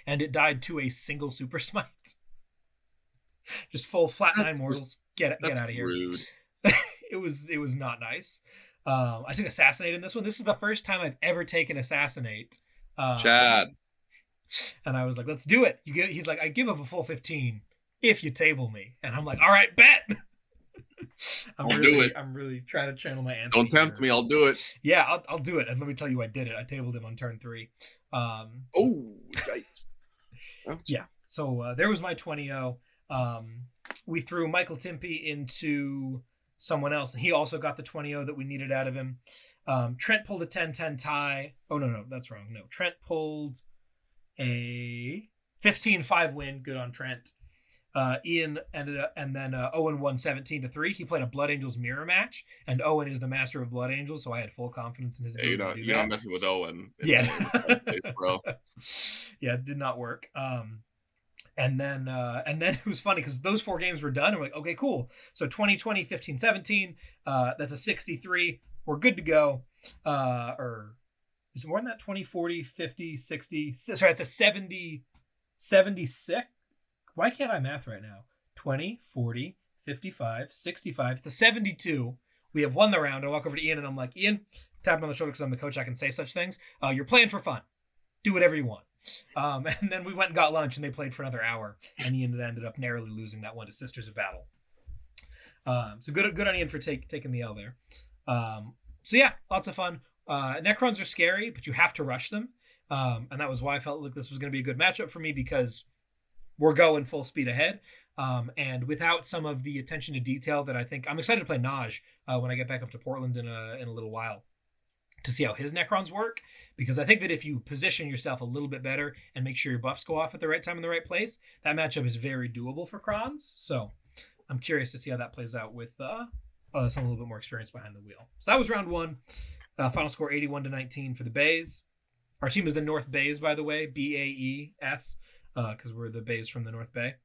and it died to a single super smite. Just full flat 9 mortals. Get out of here. Rude. It was not nice. I took Assassinate in this one. This is the first time I've ever taken Assassinate. Chad. And I was like, let's do it. He's like, I give up a full 15 if you table me. And I'm like, all right, bet. I'm really trying to channel my Anthony. Don't tempt me. I'll do it. Yeah, I'll do it. And let me tell you, I did it. I tabled him on turn 3. Oh, yikes. Yeah. So there was my 20-0. We threw Michael Timpey into someone else, and he also got the 20-0 that we needed out of him. Trent pulled a 10-10 tie. Oh, no, that's wrong. No, Trent pulled a 15-5 win. Good on Trent. Ian ended up, and then Owen won 17-3. He played a Blood Angels mirror match, and Owen is the master of Blood Angels, so I had full confidence in his ability to do that. You're not messing with Owen. Yeah. Bro. Yeah, it did not work. And then it was funny because those 4 games were done. I'm like, okay, cool. So 2020, 15, 17, that's a 63. We're good to go. Or is it more than that? 20, 40, 50, 60. Sorry, it's a 70, 76. Why can't I math right now? 20, 40, 55, 65. It's a 72. We have won the round. I walk over to Ian and I'm like, Ian, tap him on the shoulder because I'm the coach. I can say such things. You're playing for fun. Do whatever you want. And then we went and got lunch and they played for another hour. And Ian ended up narrowly losing that one to Sisters of Battle. So good on Ian for taking the L there. So yeah, lots of fun. Necrons are scary, but you have to rush them. And that was why I felt like this was going to be a good matchup for me because we're going full speed ahead. And without some of the attention to detail that I think I'm excited to play Naj when I get back up to Portland in a little while to see how his Necrons work, because I think that if you position yourself a little bit better and make sure your buffs go off at the right time in the right place, that matchup is very doable for Krons. So I'm curious to see how that plays out with some a little bit more experience behind the wheel. So that was round 1. Final score 81-19 for the Bays. Our team is the North Bays, by the way, BAES, because we're the Bays from the North Bay.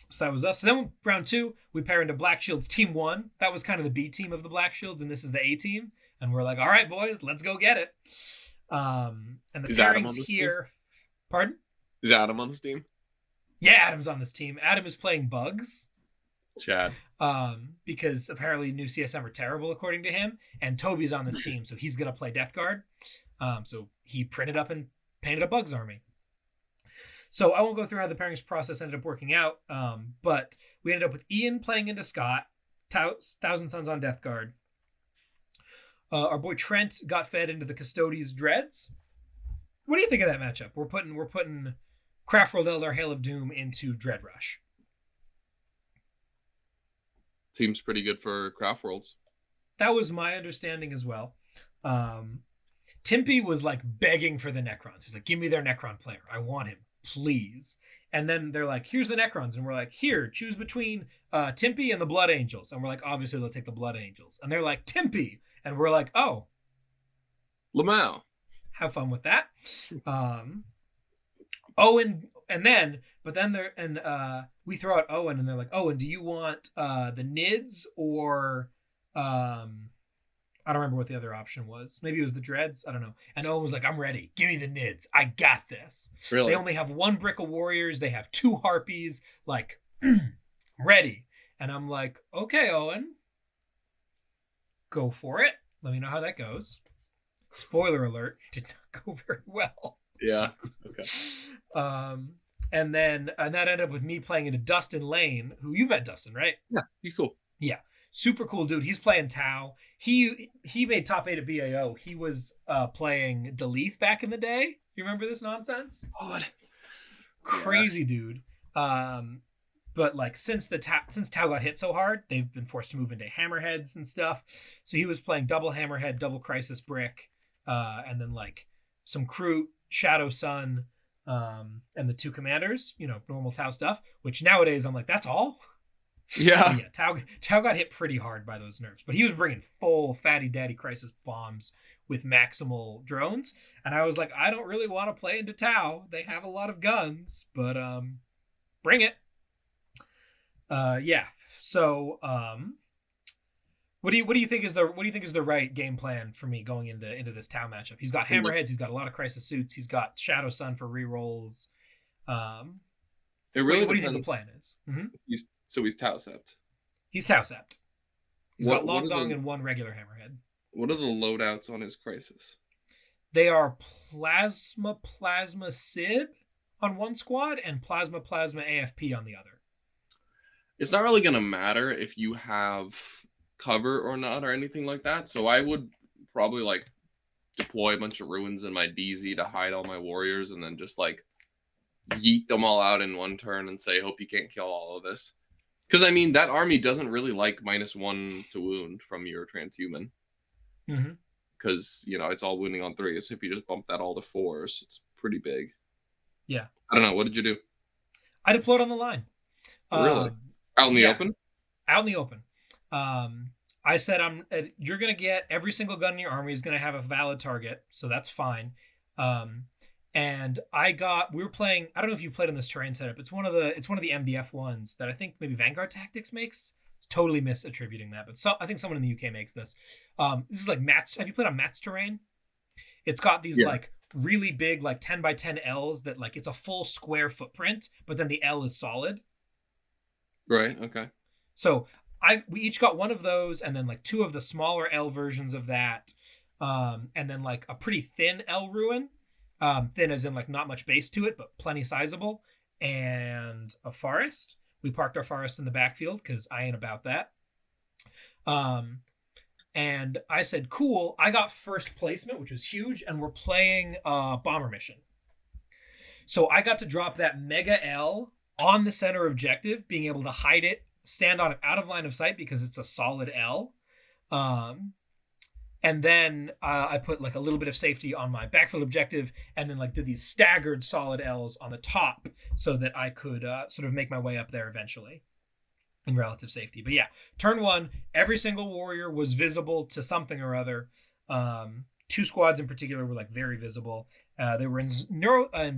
So that was us. So then round 2, we pair into Black Shields team 1. That was kind of the B team of the Black Shields, and this is the A team. And we're like, all right, boys, let's go get it. And the pairings here. Team? Pardon? Is Adam on this team? Yeah, Adam's on this team. Adam is playing Bugs. Chad. Because apparently new CSM are terrible according to him. And Toby's on this team, so he's gonna play Death Guard. So he printed up and painted a Bugs army. So I won't go through how the pairings process ended up working out, but we ended up with Ian playing into Scott, Thousand Suns on Death Guard. Our boy Trent got fed into the Custodes Dreads. What do you think of that matchup? We're putting Craftworld Eldar Hail of Doom into Dread Rush. Seems pretty good for Craftworlds. That was my understanding as well. Timpey was like begging for the Necrons. He's like, give me their Necron player. I want him, please. And then they're like, here's the Necrons. And we're like, here, choose between Timpey and the Blood Angels. And we're like, obviously they'll take the Blood Angels. And they're like, Timpey. And we're like, oh. Lamau. Have fun with that. Owen, and then we throw out Owen and they're like, Owen, do you want the Nids or I don't remember what the other option was. Maybe it was the Dreads. I don't know. And Owen was like, I'm ready. Give me the Nids. I got this. Really? They only have 1 brick of warriors. They have 2 harpies. Like, ready. And I'm like, okay, Owen. Go for it. Let me know how that goes. Spoiler alert. Did not go very well. Yeah. Okay. And that ended up with me playing into Dustin Lane, who you met Dustin, right? Yeah, he's cool. Yeah. Super cool dude. He's playing Tau. He made top 8 at BAO. He was playing Deleith back in the day. You remember this nonsense? God. Crazy dude. But like since Tau got hit so hard, they've been forced to move into Hammerheads and stuff. So he was playing double Hammerhead, double Crisis Brick, and then like some Crew, Shadow Sun, and the 2 commanders, normal Tau stuff, which nowadays I'm like, that's all? Yeah. Tau got hit pretty hard by those nerfs, but he was bringing full fatty daddy Crisis bombs with maximal drones. And I was like, I don't really want to play into Tau. They have a lot of guns, but bring it. Yeah. So what do you think is the right game plan for me going into this Tau matchup? He's got Hammerheads, he's got a lot of Crisis suits, he's got Shadow Sun for rerolls. It really what do you think the plan is? Mm-hmm. He's Tau Sept. He's Tau Sept. He's got Long Dong and 1 regular Hammerhead. What are the loadouts on his Crisis? They are Plasma Sib on one squad and Plasma AFP on the other. it's not really gonna matter if you have cover or not or anything like that. So I would probably like deploy a bunch of ruins in my DZ to hide all my warriors, and then just like yeet them all out in one turn and say, hope you can't kill all of this. Because I mean, that army doesn't really like -1 to wound from your transhuman. Because it's all wounding on 3. So if you just bump that all to 4s, it's pretty big. Yeah. I don't know. What did you do? I deployed on the line. Really? Out in the open? Out in the open. I said, you're going to get every single gun in your army is going to have a valid target. So that's fine. And we were playing, I don't know if you've played on this terrain setup. It's one of the MDF ones that I think maybe Vanguard Tactics makes. Totally misattributing that, but I think someone in the UK makes this. This is like Matt's. Have you played on Matt's terrain? It's got these like really big, like 10 by 10 L's that like it's a full square footprint, but then the L is solid. Right. Okay. So we each got one of those, and then like 2 of the smaller L versions of that, and then like a pretty thin L ruin, thin as in like not much base to it, but plenty sizable, and a forest. We parked our forest in the backfield because I ain't about that. And I said, cool, I got first placement, which was huge, and we're playing Bomber Mission. So I got to drop that Mega L on the center objective, being able to hide it, stand on it out of line of sight because it's a solid L. And then I put like a little bit of safety on my backfield objective, and then like did these staggered solid L's on the top so that I could sort of make my way up there eventually in relative safety. But yeah, turn 1, every single warrior was visible to something or other. 2 squads in particular were like very visible. They were in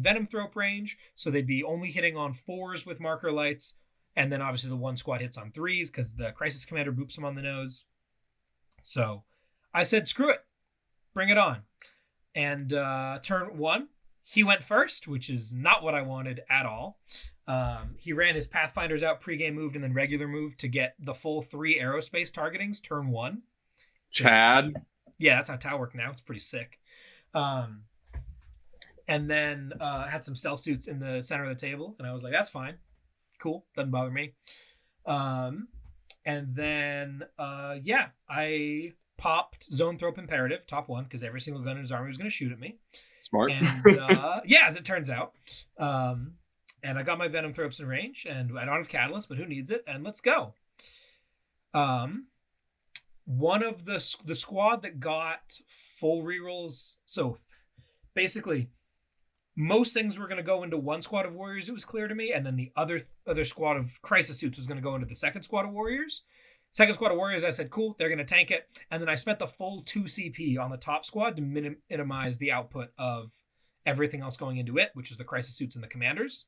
Venom Thrope range, so they'd be only hitting on 4s with marker lights, and then obviously the 1 squad hits on 3s because the Crisis Commander boops them on the nose. So I said, screw it, bring it on. And turn 1, he went first, which is not what I wanted at all. He ran his Pathfinders out, pregame moved, and then regular moved to get the full 3 aerospace targetings, turn 1. Chad? Yeah, that's how Tau work now. It's pretty sick. And then had some stealth suits in the center of the table, and I was like, that's fine. Cool, doesn't bother me. And then, I popped Zone Thrope Imperative, top 1, because every single gun in his army was going to shoot at me. Smart. And as it turns out. And I got my Venom Thropes in range, and I don't have Catalyst, but who needs it? And let's go. One of the squad that got full rerolls, so basically most things were going to go into 1 squad of warriors, it was clear to me, and then the other squad of crisis suits was going to go into the 2nd squad of warriors. 2nd squad of warriors, I said, cool, they're going to tank it. And then I spent the full 2 CP on the top squad to minimize the output of everything else going into it, which is the crisis suits and the commanders.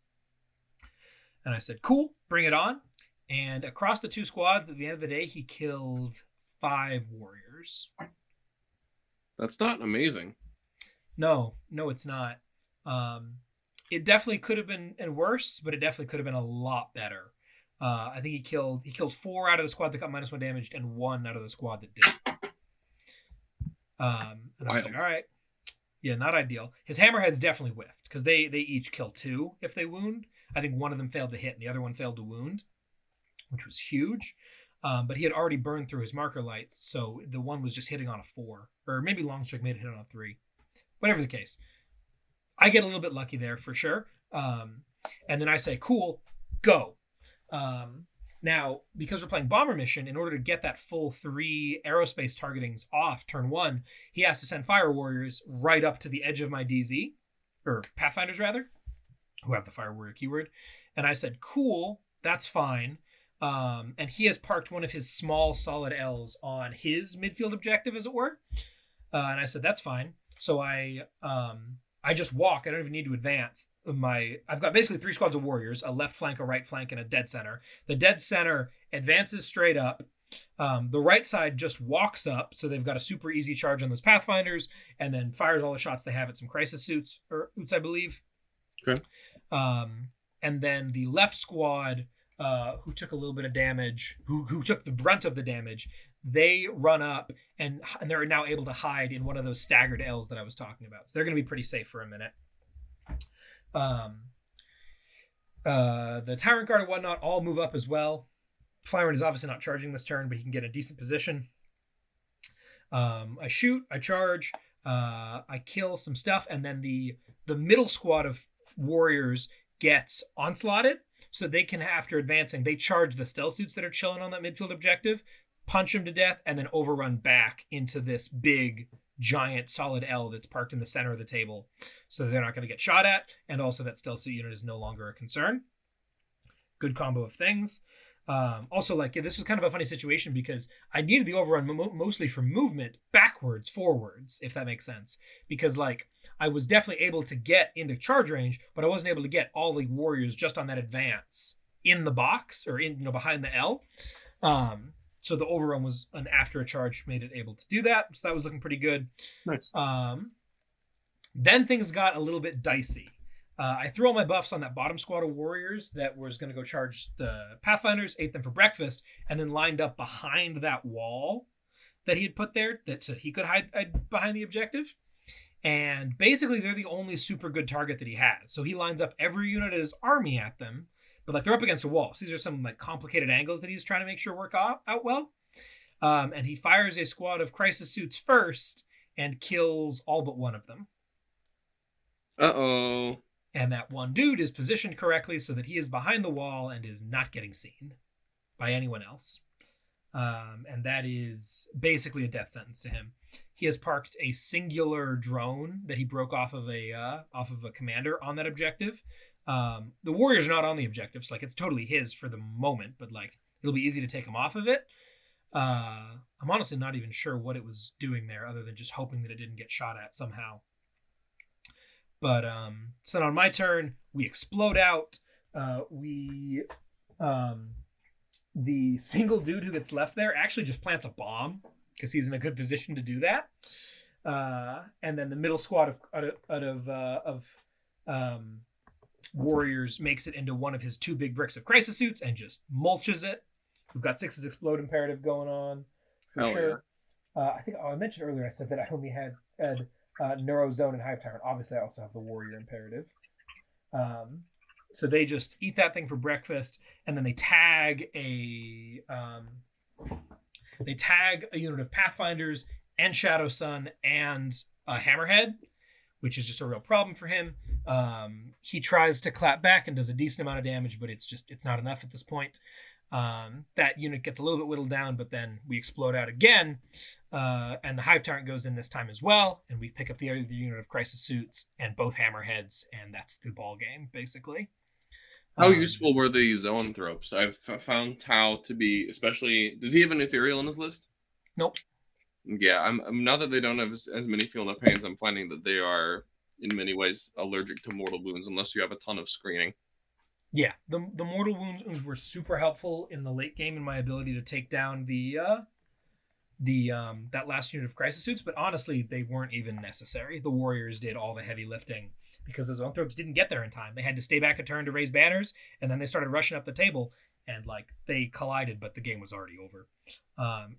And I said, cool, bring it on. And across the 2 squads, at the end of the day, he killed 5 warriors. That's not amazing. No, it's not. It definitely could have been worse, but it definitely could have been a lot better. I think he killed 4 out of the squad that got -1 damaged and 1 out of the squad that didn't. And I was like, all right. Yeah, not ideal. His hammerheads definitely whiffed because they each kill 2 if they wound. I think one of them failed to hit and the other one failed to wound, which was huge. But he had already burned through his marker lights, so the one was just hitting on a 4. Or maybe Longstrike made it hit on a 3. Whatever the case. I get a little bit lucky there for sure. And then I say, cool, go. Now, because we're playing Bomber Mission, in order to get that full 3 aerospace targetings off turn 1, he has to send Fire Warriors right up to the edge of my DZ, or Pathfinders rather, who have the Fire Warrior keyword. And I said, cool, that's fine. And he has parked one of his small solid L's on his midfield objective, as it were. And I said, that's fine. So I just walk. I don't even need to advance. I've got basically 3 squads of warriors, a left flank, a right flank, and a dead center. The dead center advances straight up. The right side just walks up, so they've got a super easy charge on those Pathfinders, and then fires all the shots they have at some crisis suits, I believe. Okay. And then the left squad, who took a little bit of damage, who took the brunt of the damage, they run up and they're now able to hide in one of those staggered L's that I was talking about. So they're going to be pretty safe for a minute. The Tyrant Guard and whatnot all move up as well. Flyrun is obviously not charging this turn, but he can get a decent position. I shoot, I charge, I kill some stuff, and then the middle squad of warriors gets onslaughted, so they can, after advancing, they charge the stealth suits that are chilling on that midfield objective, punch them to death, and then overrun back into this big, giant, solid L that's parked in the center of the table, so they're not going to get shot at, and also that stealth suit unit is no longer a concern. Good combo of things. Also, like, this was kind of a funny situation because I needed the overrun mostly for movement backwards, forwards, if that makes sense. Because, like, I was definitely able to get into charge range, but I wasn't able to get all the warriors just on that advance in the box or in, behind the L. So the overrun was an after a charge made it able to do that. So that was looking pretty good. Nice. Then things got a little bit dicey. I threw all my buffs on that bottom squad of warriors that was going to go charge the Pathfinders, ate them for breakfast, and then lined up behind that wall that he had put there that so he could hide behind the objective. And basically, they're the only super good target that he has. So he lines up every unit of his army at them, but like they're up against a wall. So these are some like complicated angles that he's trying to make sure work out well. And he fires a squad of crisis suits first and kills all but one of them. Uh-oh. And that one dude is positioned correctly so that he is behind the wall and is not getting seen by anyone else. And that is basically a death sentence to him. He has parked a singular drone that he broke off of a commander on that objective. The warriors are not on the objective, so like it's totally his for the moment, but like it'll be easy to take him off of it. I'm honestly not even sure what it was doing there other than just hoping that it didn't get shot at somehow. But so on my turn, we explode out. The single dude who gets left there actually just plants a bomb because he's in a good position to do that. And then the middle squad of warriors makes it into one of his two big bricks of crisis suits and just mulches it. We've got 6's explode imperative going on for sure. Yeah. I think I mentioned earlier, I said that I only had Neurozone and Hive Tyrant. Obviously, I also have the warrior imperative. So they just eat that thing for breakfast, and then they tag a unit of Pathfinders and Shadow Sun and a Hammerhead, which is just a real problem for him. He tries to clap back and does a decent amount of damage, but it's not enough at this point. That unit gets a little bit whittled down, but then we explode out again, and the Hive Tyrant goes in this time as well, and we pick up the other unit of Crisis Suits and both Hammerheads, and that's the ball game, basically. How useful were the Zoanthropes? I've found Tau to be, especially... Did he have an Ethereal on his list? Nope. Yeah, I'm now that they don't have as many Feel No Pains, I'm finding that they are, in many ways, allergic to mortal wounds, unless you have a ton of screening. Yeah, the mortal wounds were super helpful in the late game in my ability to take down that last unit of crisis suits, but honestly, they weren't even necessary. The warriors did all the heavy lifting because the Zoanthropes didn't get there in time. They had to stay back a turn to raise banners, and then they started rushing up the table, and like they collided, but the game was already over.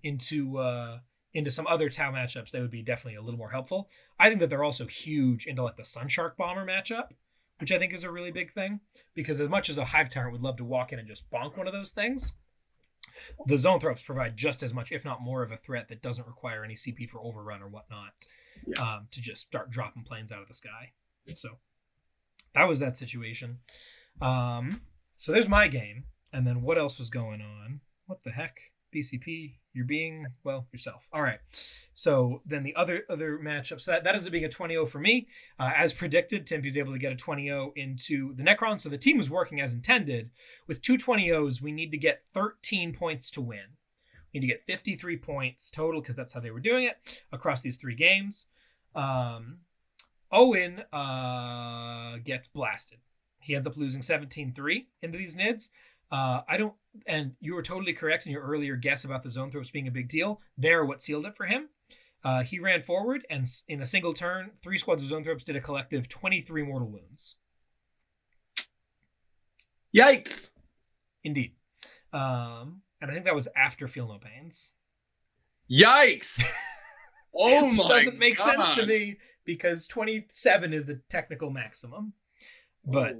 Into some other Tau matchups, they would be definitely a little more helpful. I think that they're also huge into like the Sunshark Bomber matchup, which I think is a really big thing, because as much as a Hive Tyrant would love to walk in and just bonk one of those things, the Zoanthropes provide just as much, if not more, of a threat that doesn't require any CP for overrun or whatnot, to just start dropping planes out of the sky. So that was that situation. So there's my game. And then what else was going on? What the heck? BCP, you're being, well, yourself. All right. So then the other matchup. So that ends up being a 20-0 for me. As predicted, Timpy's able to get a 20-0 into the Necron. So the team was working as intended. With two 20-0s, we need to get 13 points to win. We need to get 53 points total because that's how they were doing it across these three games. Owen gets blasted. He ends up losing 17-3 into these NIDs. And you were totally correct in your earlier guess about the Zoanthropes being a big deal. They're what sealed it for him. He ran forward, and in a single turn, 3 squads of Zoanthropes did a collective 23 mortal wounds. Yikes! Indeed. And I think that was after Feel No Pains. Yikes! Oh my god! Doesn't make sense to me, because 27 is the technical maximum. But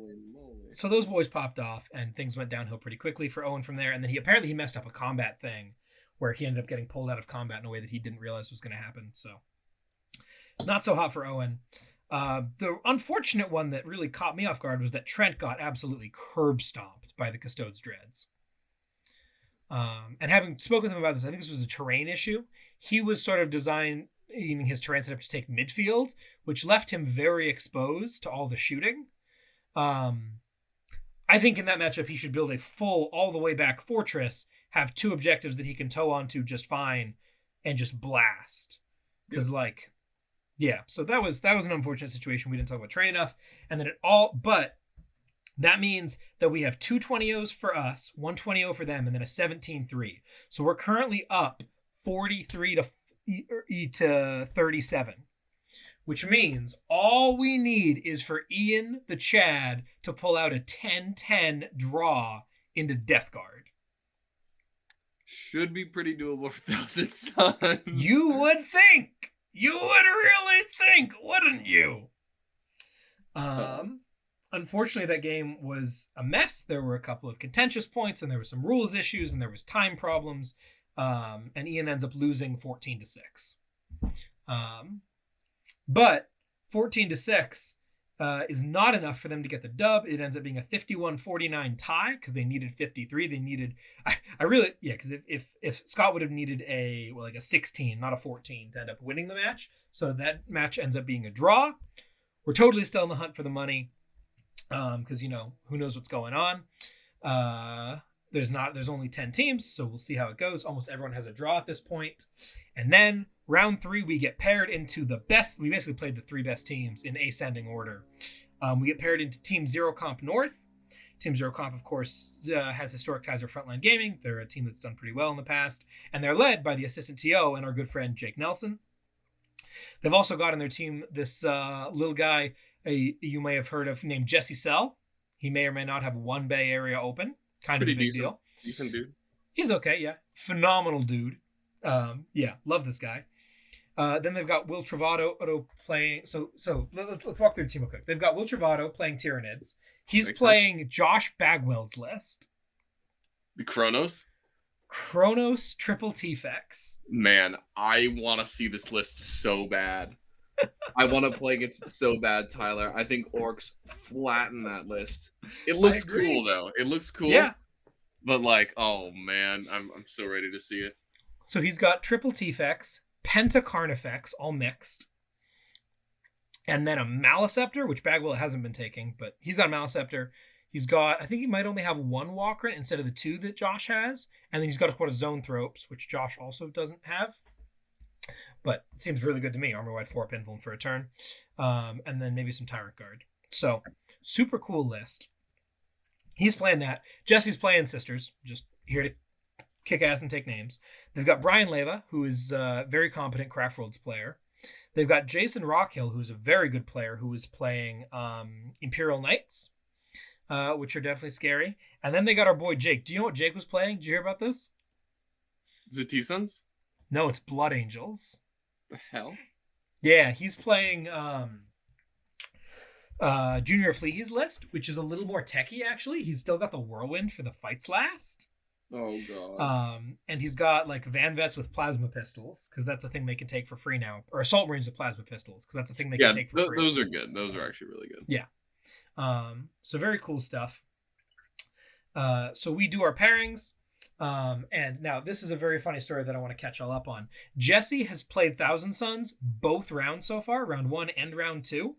So those boys popped off, and things went downhill pretty quickly for Owen from there. And then he messed up a combat thing where he ended up getting pulled out of combat in a way that he didn't realize was going to happen. So not so hot for Owen. The unfortunate one that really caught me off guard was that Trent got absolutely curb stomped by the Custodes Dreads. And having spoken with him about this, I think this was a terrain issue. He was sort of designing his terrain setup to take midfield, which left him very exposed to all the shooting. I think in that matchup, he should build a full all the way back fortress, have 2 objectives that he can tow onto just fine, and just blast. Because so that was an unfortunate situation. We didn't talk about terrain enough, and then but that means that we have 2 20-0s for us, 1 20-0 for them, and then a 17-3. So we're currently up 43 to 37. Which means all we need is for Ian the Chad to pull out a 10-10 draw into Death Guard. Should be pretty doable for Thousand Sons. You would think. You would really think, wouldn't you? Unfortunately, that game was a mess. There were a couple of contentious points, and there were some rules issues, and there was time problems. And Ian ends up losing 14-6. But 14-6 is not enough for them to get the dub. It ends up being a 51-49 tie because they needed 53. They needed, because if Scott would have needed a 16, not a 14 to end up winning the match. So that match ends up being a draw. We're totally still in the hunt for the money because, who knows what's going on. There's only 10 teams, so we'll see how it goes. Almost everyone has a draw at this point. And then round 3, we get paired into the best. We basically played the 3 best teams in ascending order. We get paired into Team Zero Comp North. Team Zero Comp, of course, has historic ties with Frontline Gaming. They're a team that's done pretty well in the past. And they're led by the assistant TO and our good friend Jake Nelson. They've also got on their team this little guy you may have heard of named Jesse Sell. He may or may not have one Bay Area open. Kind of a big deal. Decent dude. He's okay, yeah. Phenomenal dude. Love this guy. Then they've got Will Travato playing. So let's walk through the team real quick. They've got Will Travato playing Tyranids. He's playing Josh Bagwell's list. The Kronos Triple T-Fex. Man, I want to see this list so bad. I want to play against it so bad, Tyler. I think Orcs flatten that list. It looks cool, though. It looks cool. Yeah. But, oh, man, I'm so ready to see it. So he's got Triple T-Fex, Pentacarnifex, all mixed. And then a Maliceptor, which Bagwell hasn't been taking, but he's got a Maliceptor. He's got, I think he might only have 1 Walker instead of the 2 that Josh has. And then he's got a Zoanthropes, which Josh also doesn't have. But it seems really good to me. Armor-wide 4 Pinful for a turn. And then maybe some Tyrant Guard. So, super cool list. He's playing that. Jesse's playing Sisters. Just here to kick ass and take names. They've got Brian Leva, who is a very competent Craft Worlds player. They've got Jason Rockhill, who's a very good player, who is playing Imperial Knights, which are definitely scary. And then they got our boy Jake. Do you know what Jake was playing? Did you hear about this? Is it T-Suns? No, it's Blood Angels. The hell? Yeah, he's playing Junior Fleahy's list, which is a little more techie, actually. He's still got the Whirlwind for the Fights Last. Oh, God. And he's got, Van Vets with plasma pistols, because that's a thing they can take for free now. Or Assault Marines with plasma pistols, because that's a thing they can take for free. Those are good. Those are actually really good. Yeah. So very cool stuff. So we do our pairings. And now this is a very funny story that I want to catch all up on. Jesse has played Thousand Sons both rounds so far, round 1 and round 2.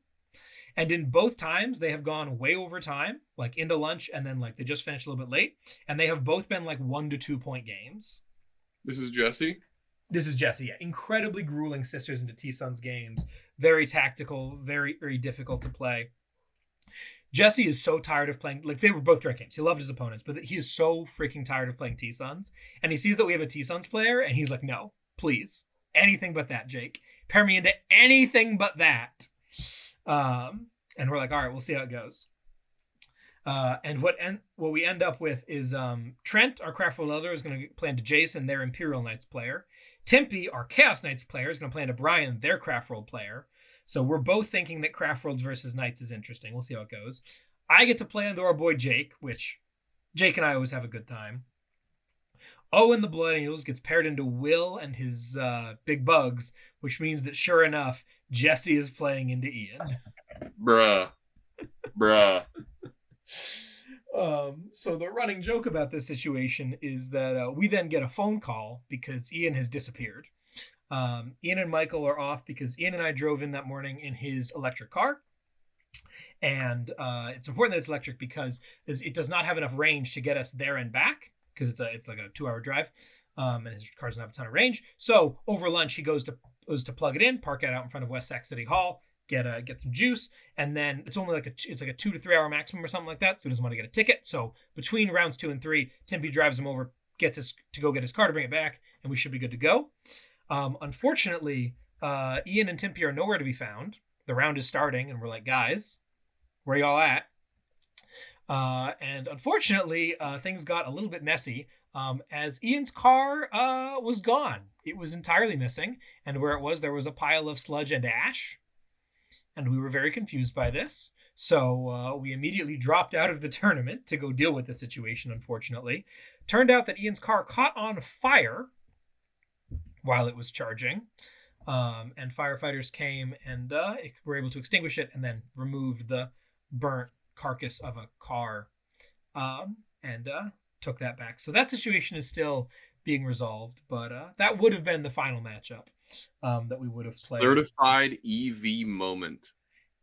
And in both times, they have gone way over time, into lunch, and then they just finished a little bit late. And they have both been 1 to 2 point games. This is Jesse? This is Jesse, yeah. Incredibly grueling Sisters into T-Sons games. Very tactical, very, very difficult to play. Jesse is so tired of playing, they were both great games. He loved his opponents, but he is so freaking tired of playing T-Sons. And he sees that we have a T-Sons player, and he's like, no, please. Anything but that, Jake. Pair me into anything but that. And we're like, all right, we'll see how it goes. And what we end up with is Trent, our Craftful Elder, is going to play into Jason, their Imperial Knights player. Timpy, our Chaos Knights player, is going to play into Brian, their Craft World player. So we're both thinking that Craft Worlds versus Knights is interesting. We'll see how it goes. I get to play under our boy Jake, which Jake and I always have a good time. Owen the Blood Angels gets paired into Will and his big bugs, which means that sure enough, Jesse is playing into Ian. Bruh. So the running joke about this situation is that we then get a phone call because Ian has disappeared. Ian and Michael are off because Ian and I drove in that morning in his electric car. And it's important that it's electric because it does not have enough range to get us there and back, because it's like a 2-hour drive, and his car doesn't have a ton of range. So over lunch, he goes to plug it in, park it out in front of West Sac City Hall, get some juice, and then it's only like a 2 to 3 hour maximum or something like that. So he doesn't want to get a ticket. So between rounds 2 and 3, Timpy drives him over, gets us to go get his car to bring it back, and we should be good to go. Unfortunately, Ian and Timpy are nowhere to be found. The round is starting, and we're like, guys, where y'all at? And unfortunately, things got a little bit messy as Ian's car was gone. It was entirely missing, and where it was, there was a pile of sludge and ash, and we were very confused by this. So we immediately dropped out of the tournament to go deal with the situation, unfortunately. Turned out that Ian's car caught on fire while it was charging, and firefighters came and were able to extinguish it and then remove the burnt carcass of a car and took that back. So that situation is still being resolved, but that would have been the final matchup that we would have played. Certified EV moment.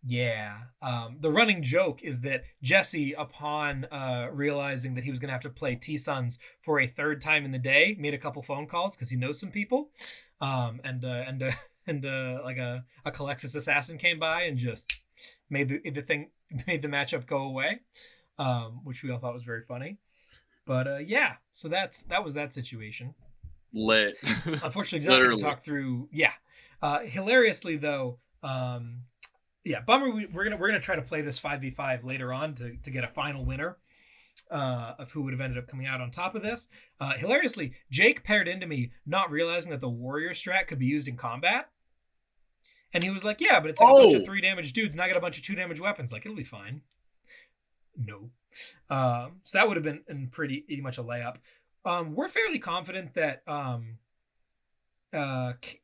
Yeah. The running joke is that Jesse, upon realizing that he was going to have to play T-Sons for a third time in the day, made a couple phone calls because he knows some people, and like a Calexis assassin came by and just made the matchup go away, which we all thought was very funny. But yeah, so that was that situation. Lit. Unfortunately, not going to talk through. Yeah, hilariously though. Yeah, bummer. We're gonna try to play this 5v5 later on to get a final winner of who would have ended up coming out on top of this. Hilariously, Jake paired into me, not realizing that the warrior strat could be used in combat. And he was like, yeah, but it's like a bunch of 3 damage dudes, and I got a bunch of 2 damage weapons. Like, it'll be fine. No. So that would have been pretty much a layup. We're fairly confident that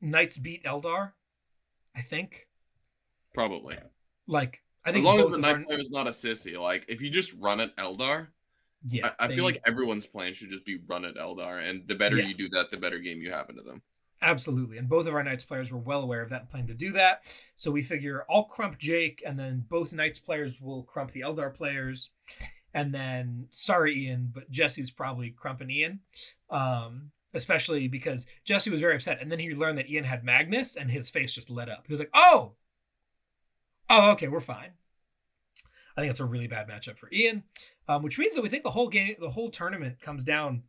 Knights beat Eldar, I think. Probably. Like, I think as long as the Knight player is not a sissy. Like, if you just run at Eldar, yeah, I feel like everyone's plan should just be run at Eldar, and the better you do that, the better game you have into them. Absolutely. And both of our Knights players were well aware of that and planned to do that. So we figure I'll crump Jake, and then both Knights players will crump the Eldar players. And then, sorry, Ian, but Jesse's probably crumping Ian. Especially because Jesse was very upset. And then he learned that Ian had Magnus, and his face just lit up. He was like, oh, okay, we're fine. I think it's a really bad matchup for Ian, which means that we think the whole tournament comes down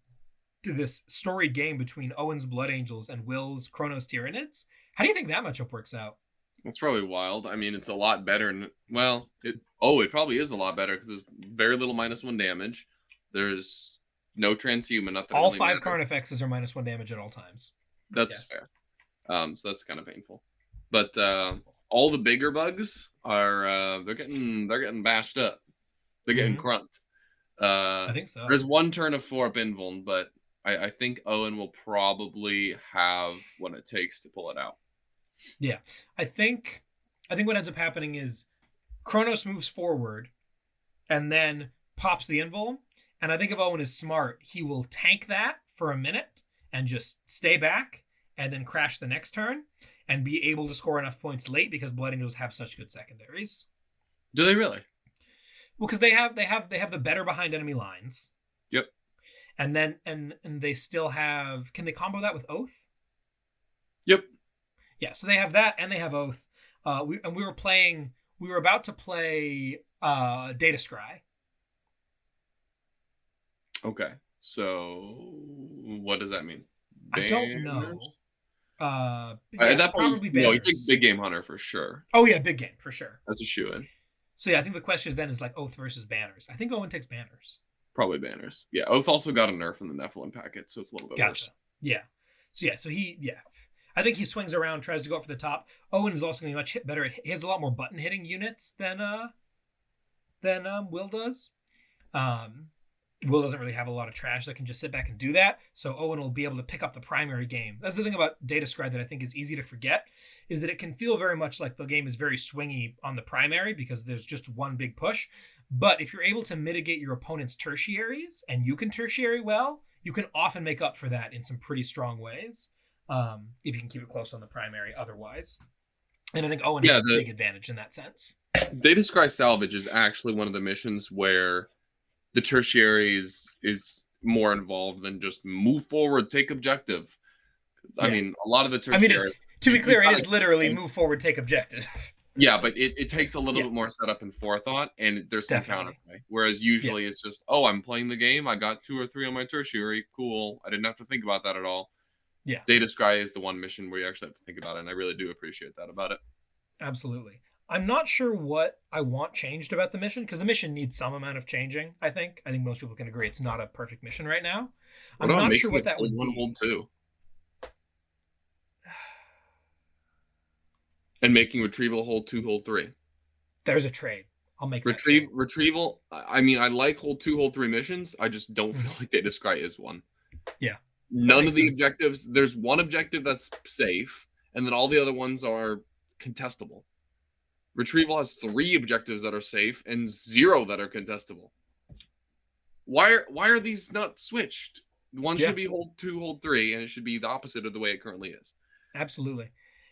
to this storied game between Owen's Blood Angels and Will's Chronos Tyranids. How do you think that matchup works out? It's probably wild. I mean, it's a lot better. It probably is a lot better because there's very little -1 damage. There's no transhuman. Not that all 5 Carnifexes are -1 damage at all times. That's fair. So that's kind of painful. But all the bigger bugs are they're getting bashed up. They're getting crunked. I think so. There's 1 turn of 4 Binvoln, but I think Owen will probably have what it takes to pull it out. Yeah. I think what ends up happening is Kronos moves forward and then pops the Invuln. And I think if Owen is smart, he will tank that for a minute and just stay back and then crash the next turn and be able to score enough points late because Blood Angels have such good secondaries. Do they really? Well, because they have the better behind enemy lines. Yep. And then and they still have. Can they combo that with Oath? Yep. Yeah. So they have that and they have Oath. We were about to play Data Scry. Okay. So what does that mean? Banners? I don't know. That point, he takes Big Game Hunter for sure. Oh yeah, Big Game for sure. That's a shoo-in. So yeah, I think the question is then is like Oath versus Banners. I think Owen takes Banners. Probably Banners. Yeah, Oath also got a nerf in the Nephilim packet, so it's a little bit worse. Yeah. So I think he swings around, tries to go up for the top. Owen is also going to be much better. He has a lot more button hitting units than than Will does. Will doesn't really have a lot of trash that can just sit back and do that, so Owen will be able to pick up the primary game. That's the thing about Data Scry that I think is easy to forget, is that it can feel very much like the game is very swingy on the primary because there's just one big push. But if you're able to mitigate your opponent's tertiaries, and you can tertiary well, you can often make up for that in some pretty strong ways, if you can keep it close on the primary otherwise. And I think Owen has a big advantage in that sense. Data Scry Salvage is actually one of the missions where the tertiary is more involved than just move forward, take objective. I mean, a lot of the tertiary... to be clear, it is literally move forward, take objective. Yeah, but it takes a little bit more setup and forethought, and there's some counterplay. Whereas usually it's just, oh, I'm playing the game, I got 2 or 3 on my tertiary, cool. I didn't have to think about that at all. Yeah. Data Scry is the one mission where you actually have to think about it, and I really do appreciate that about it. Absolutely. I'm not sure what I want changed about the mission, because the mission needs some amount of changing, I think. I think most people can agree it's not a perfect mission right now. I'm not sure what that would be. Hold 2. And making retrieval hold 2, hold 3. There's a trade. I'll make retrieval. I mean, I like hold 2, hold 3 missions. I just don't feel like Data Scry is one. Yeah. None of the objectives. There's one objective that's safe, and then all the other ones are contestable. Retrieval has 3 objectives that are safe and 0 that are contestable. Why are these not switched? One should be hold 2, hold 3, and it should be the opposite of the way it currently is. Absolutely.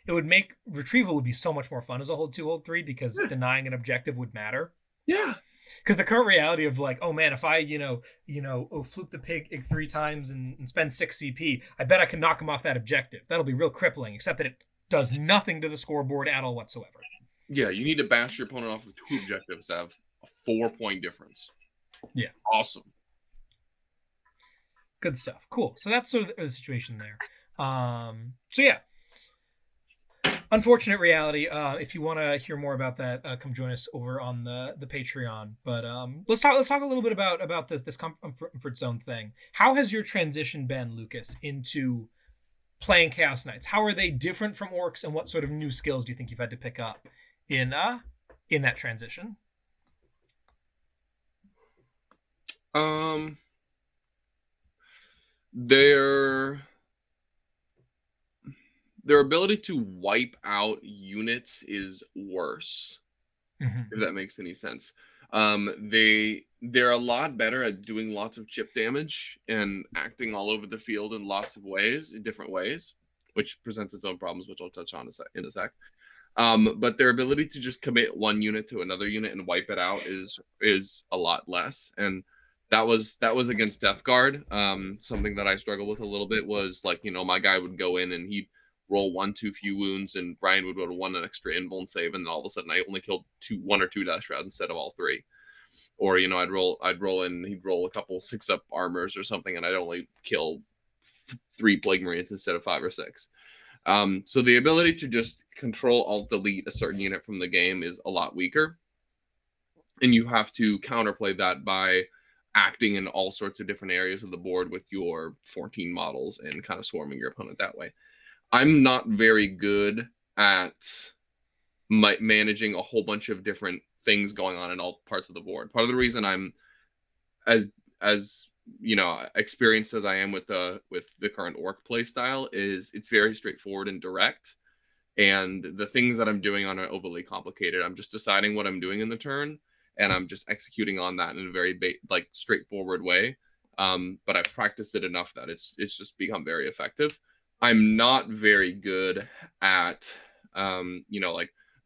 It would make retrieval would be so much more fun as a hold 2, hold 3 because denying an objective would matter. Yeah. Because the current reality of like, oh man, if I, fluke the pig 3 times and spend 6 CP, I bet I can knock him off that objective. That'll be real crippling, except that it does nothing to the scoreboard at all whatsoever. Yeah, you need to bash your opponent off with 2 objectives to have a 4-point difference. Yeah. Awesome. Good stuff. Cool. So that's sort of the situation there. So yeah. Unfortunate reality. If you want to hear more about that, come join us over on the Patreon. But let's talk a little bit about this comfort zone thing. How has your transition been, Lukas, into playing Chaos Knights? How are they different from orcs, and what sort of new skills do you think you've had to pick up in that transition? Their ability to wipe out units is worse, if that makes any sense. They're a lot better at doing lots of chip damage and acting all over the field in lots of ways, in different ways, which presents its own problems, which I'll touch on in a sec. But their ability to just commit one unit to another unit and wipe it out is a lot less. And that was against Death Guard. Something that I struggled with a little bit was like, my guy would go in and he'd roll 1 too few wounds, and Brian would roll 1 an extra invuln save, and then all of a sudden I only killed 1 or 2 Death Shroud instead of all 3. Or I'd roll and he'd roll a couple 6-up armors or something, and I'd only kill 3 Plague Marines instead of 5 or 6. So the ability to just control alt delete a certain unit from the game is a lot weaker, and you have to counterplay that by acting in all sorts of different areas of the board with your 14 models and kind of swarming your opponent that way. I'm not very good at managing a whole bunch of different things going on in all parts of the board. Part of the reason I'm as experienced as I am with the current orc play style is it's very straightforward and direct, and the things that I'm doing aren't overly complicated. I'm just deciding what I'm doing in the turn, and I'm just executing on that in a very straightforward way. But I've practiced it enough that it's just become very effective. I'm not very good at,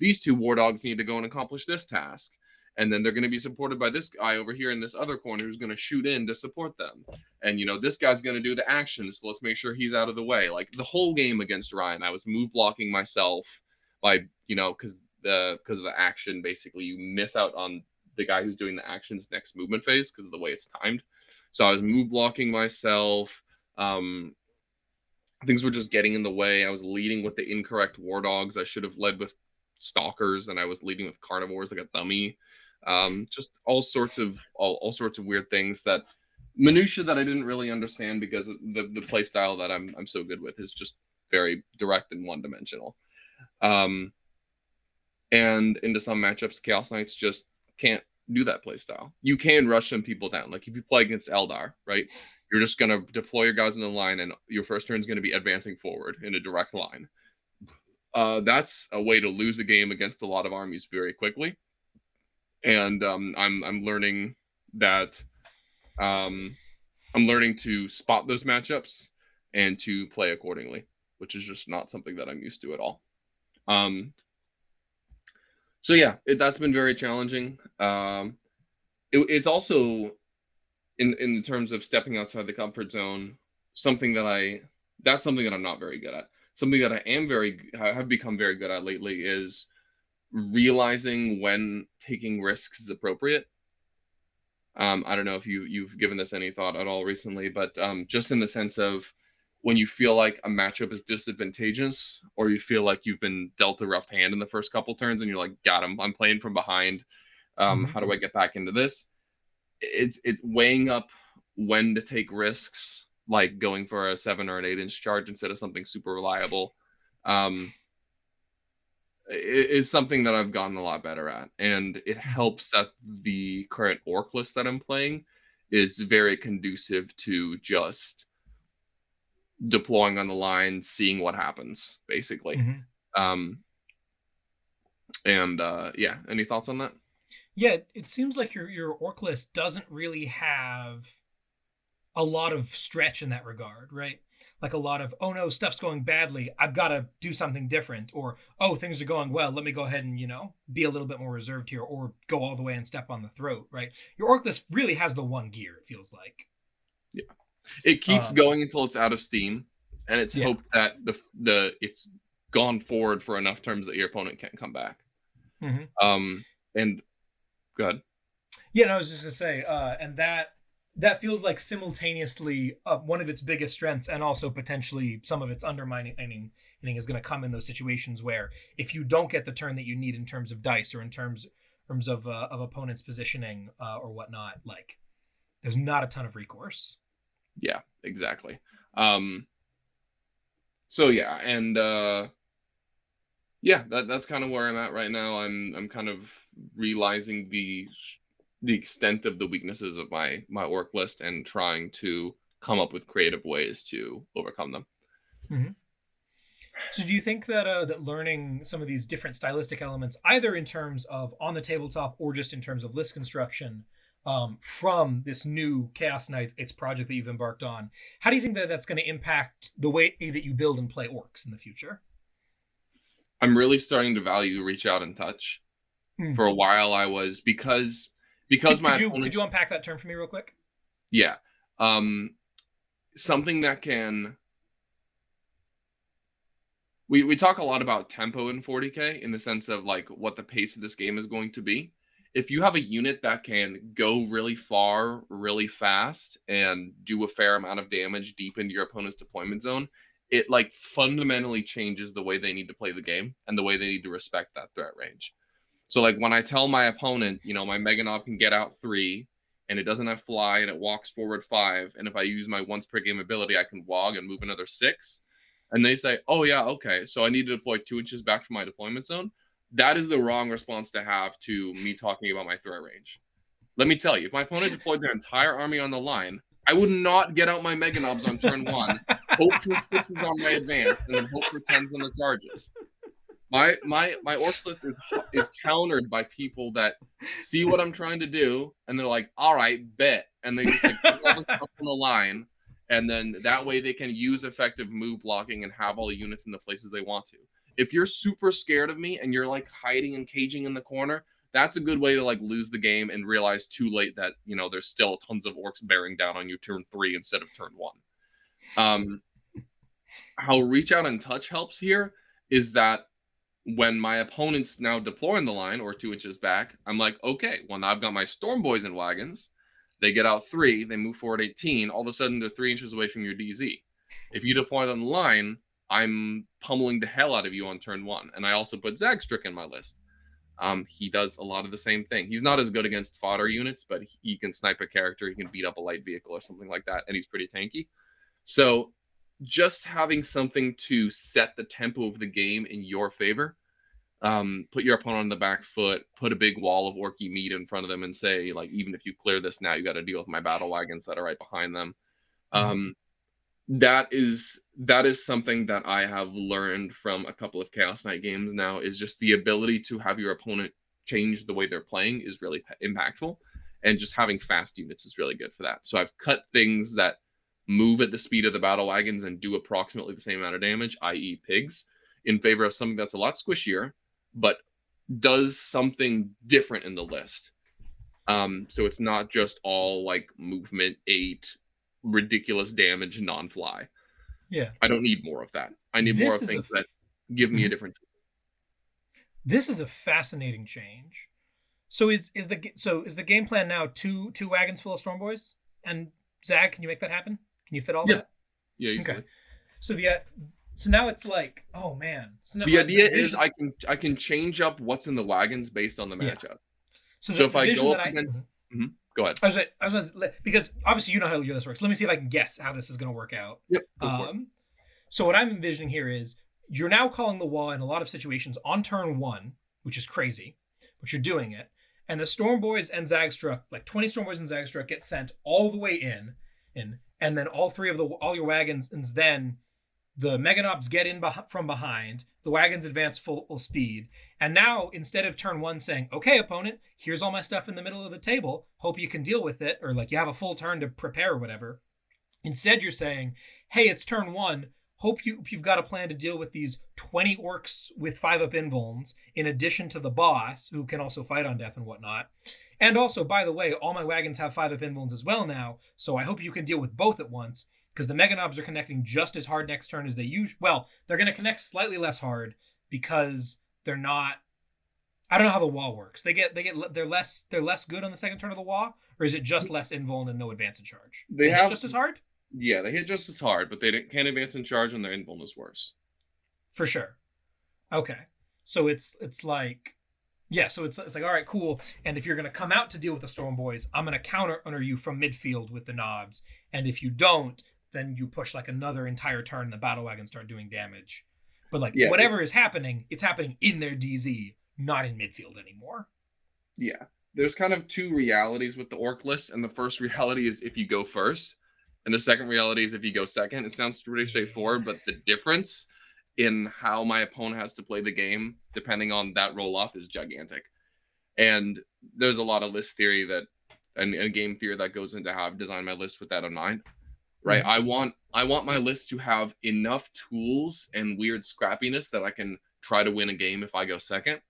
these 2 war dogs need to go and accomplish this task. And then they're going to be supported by this guy over here in this other corner who's going to shoot in to support them. And, this guy's going to do the action, so let's make sure he's out of the way. Like, the whole game against Ryan, I was move blocking myself by, because of the action, basically, you miss out on the guy who's doing the action's next movement phase because of the way it's timed. So I was move blocking myself. Things were just getting in the way. I was leading with the incorrect war dogs. I should have led with stalkers, and I was leading with carnivores like a dummy. Just all sorts of weird things, that minutia that I didn't really understand because the play style that I'm so good with is just very direct and one-dimensional. And into some matchups, Chaos Knights just can't do that play style. You can rush some people down. Like if you play against Eldar, right? You're just going to deploy your guys in the line, and your first turn is going to be advancing forward in a direct line. That's a way to lose a game against a lot of armies very quickly. And I'm learning that I'm learning to spot those matchups and to play accordingly, which is just not something that I'm used to at all. So yeah, that's been very challenging. It's also in terms of stepping outside the comfort zone, something that I'm not very good at. Something that I have become very good at lately is realizing when taking risks is appropriate. I don't know if you've given this any thought at all recently, but just in the sense of when you feel like a matchup is disadvantageous, or you feel like you've been dealt a rough hand in the first couple turns, and you're like, "God, I'm playing from behind. How do I get back into this?" It's weighing up when to take risks, like going for a 7 or an 8-inch charge instead of something super reliable. It is something that I've gotten a lot better at, and it helps that the current orc list that I'm playing is very conducive to just deploying on the line, seeing what happens, basically. Yeah, any thoughts on that? Yeah, it seems like your orc list doesn't really have a lot of stretch in that regard, right? Like a lot of, oh no, stuff's going badly, I've got to do something different, or oh, things are going well, let me go ahead and, be a little bit more reserved here, or go all the way and step on the throat, right? Your orc list really has the one gear, it feels like. Yeah. It keeps going until it's out of steam, and it's hoped that it's gone forward for enough turns that your opponent can't come back. And go ahead. Yeah, no, I was just gonna say, and that feels like simultaneously one of its biggest strengths, and also potentially some of its undermining is going to come in those situations where if you don't get the turn that you need in terms of dice, or in terms of opponent's positioning or whatnot, like there's not a ton of recourse. Yeah, exactly. So yeah, and that's kind of where I'm at right now. I'm kind of realizing the extent of the weaknesses of my orc list, and trying to come up with creative ways to overcome them. So do you think that learning some of these different stylistic elements, either in terms of on the tabletop or just in terms of list construction, from this new Chaos Knights project that you've embarked on, how do you think that that's going to impact the way that you build and play orcs in the future? I'm really starting to value reach out and touch. For a while I was, because could you unpack that term for me real quick? Yeah. Something that can... We talk a lot about tempo in 40K, in the sense of like what the pace of this game is going to be. If you have a unit that can go really far, really fast, and do a fair amount of damage deep into your opponent's deployment zone, it like fundamentally changes the way they need to play the game, and the way they need to respect that threat range. So like when I tell my opponent, my Mega Knob can get out 3, and it doesn't have fly, and it walks forward 5, and if I use my once per game ability, I can wog and move another 6. And they say, oh yeah, okay, so I need to deploy 2 inches back from my deployment zone. That is the wrong response to have to me talking about my threat range. Let me tell you, if my opponent deployed their entire army on the line, I would not get out my Mega Knobs on turn 1, hope for 6s on my advance, and then hope for 10s on the charges. My orcs list is countered by people that see what I'm trying to do, and they're like, all right, bet. And they just like put all the stuff on the line, and then that way they can use effective move blocking and have all the units in the places they want to. If you're super scared of me and you're like hiding and caging in the corner, that's a good way to like lose the game and realize too late that, there's still tons of orcs bearing down on you turn 3 instead of turn 1. How reach out and touch helps here is that when my opponent's now deploying the line or 2 inches back, I'm like, okay, well, now I've got my Storm Boys and Wagons. They get out 3, they move forward 18. All of a sudden, they're 3 inches away from your DZ. If you deploy on the line, I'm pummeling the hell out of you on turn 1. And I also put Zagstrick in my list. He does a lot of the same thing. He's not as good against fodder units, but he can snipe a character. He can beat up a light vehicle or something like that, and he's pretty tanky. So just having something to set the tempo of the game in your favor put your opponent on the back foot, put a big wall of orky meat in front of them, and say, like, even if you clear this now, you got to deal with my battle wagons that are right behind them. That is something that I have learned from a couple of Chaos Knight games now, is just the ability to have your opponent change the way they're playing is really impactful, and just having fast units is really good for that. So I've cut things that move at the speed of the battle wagons and do approximately the same amount of damage, i.e. pigs, in favor of something that's a lot squishier, but does something different in the list. So it's not just all like movement 8, ridiculous damage, non-fly. Yeah. I don't need more of that. I need more of things that give me a different tool. This is a fascinating change. So is the game plan now two wagons full of Stormboys? And Zag, can you make that happen? Can you fit all that? Yeah, easily. Okay. So now it's like, oh man. So now the idea is I can change up what's in the wagons based on the matchup. So if I go up against, go ahead. I was because obviously you know how this works. Let me see if I can guess how this is going to work out. Yep. Go for it. So what I'm envisioning here is you're now calling the wall in a lot of situations on turn 1, which is crazy, but you're doing it. And the Stormboys and Zagstruck, like 20 Stormboys and Zagstruck, get sent all the way in, and then all your wagons, and then the Meganobs get in from behind. The wagons advance full speed. And now, instead of turn 1 saying, okay, opponent, here's all my stuff in the middle of the table, hope you can deal with it, or like you have a full turn to prepare or whatever. Instead, you're saying, hey, it's turn 1. Hope you've got a plan to deal with these 20 orcs with 5-up invulns, in addition to the boss, who can also fight on death and whatnot. And also, by the way, all my wagons have 5-up invulns as well now, so I hope you can deal with both at once, because the Meganobs are connecting just as hard next turn as they usually... Well, they're going to connect slightly less hard, because they're not... I don't know how the wall works. They're less good on the second turn of the wall, or is it just less invuln and no advance in charge? They have just as hard? Yeah, they hit just as hard, but they can't advance in charge when their invuln is worse. For sure. Okay. So it's like... Yeah, so it's like, all right, cool. And if you're going to come out to deal with the Stormboys, I'm going to counter you from midfield with the knobs. And if you don't, then you push like another entire turn and the battle wagons start doing damage. But like whatever is happening, it's happening in their DZ, not in midfield anymore. Yeah. There's kind of 2 realities with the orc list. And the first reality is if you go first. And the second reality is if you go second. It sounds pretty straightforward, but the difference in how my opponent has to play the game, depending on that roll-off, is gigantic. And there's a lot of list theory and game theory that goes into how I've designed my list with that in mind. Right? I want my list to have enough tools and weird scrappiness that I can try to win a game if I go second.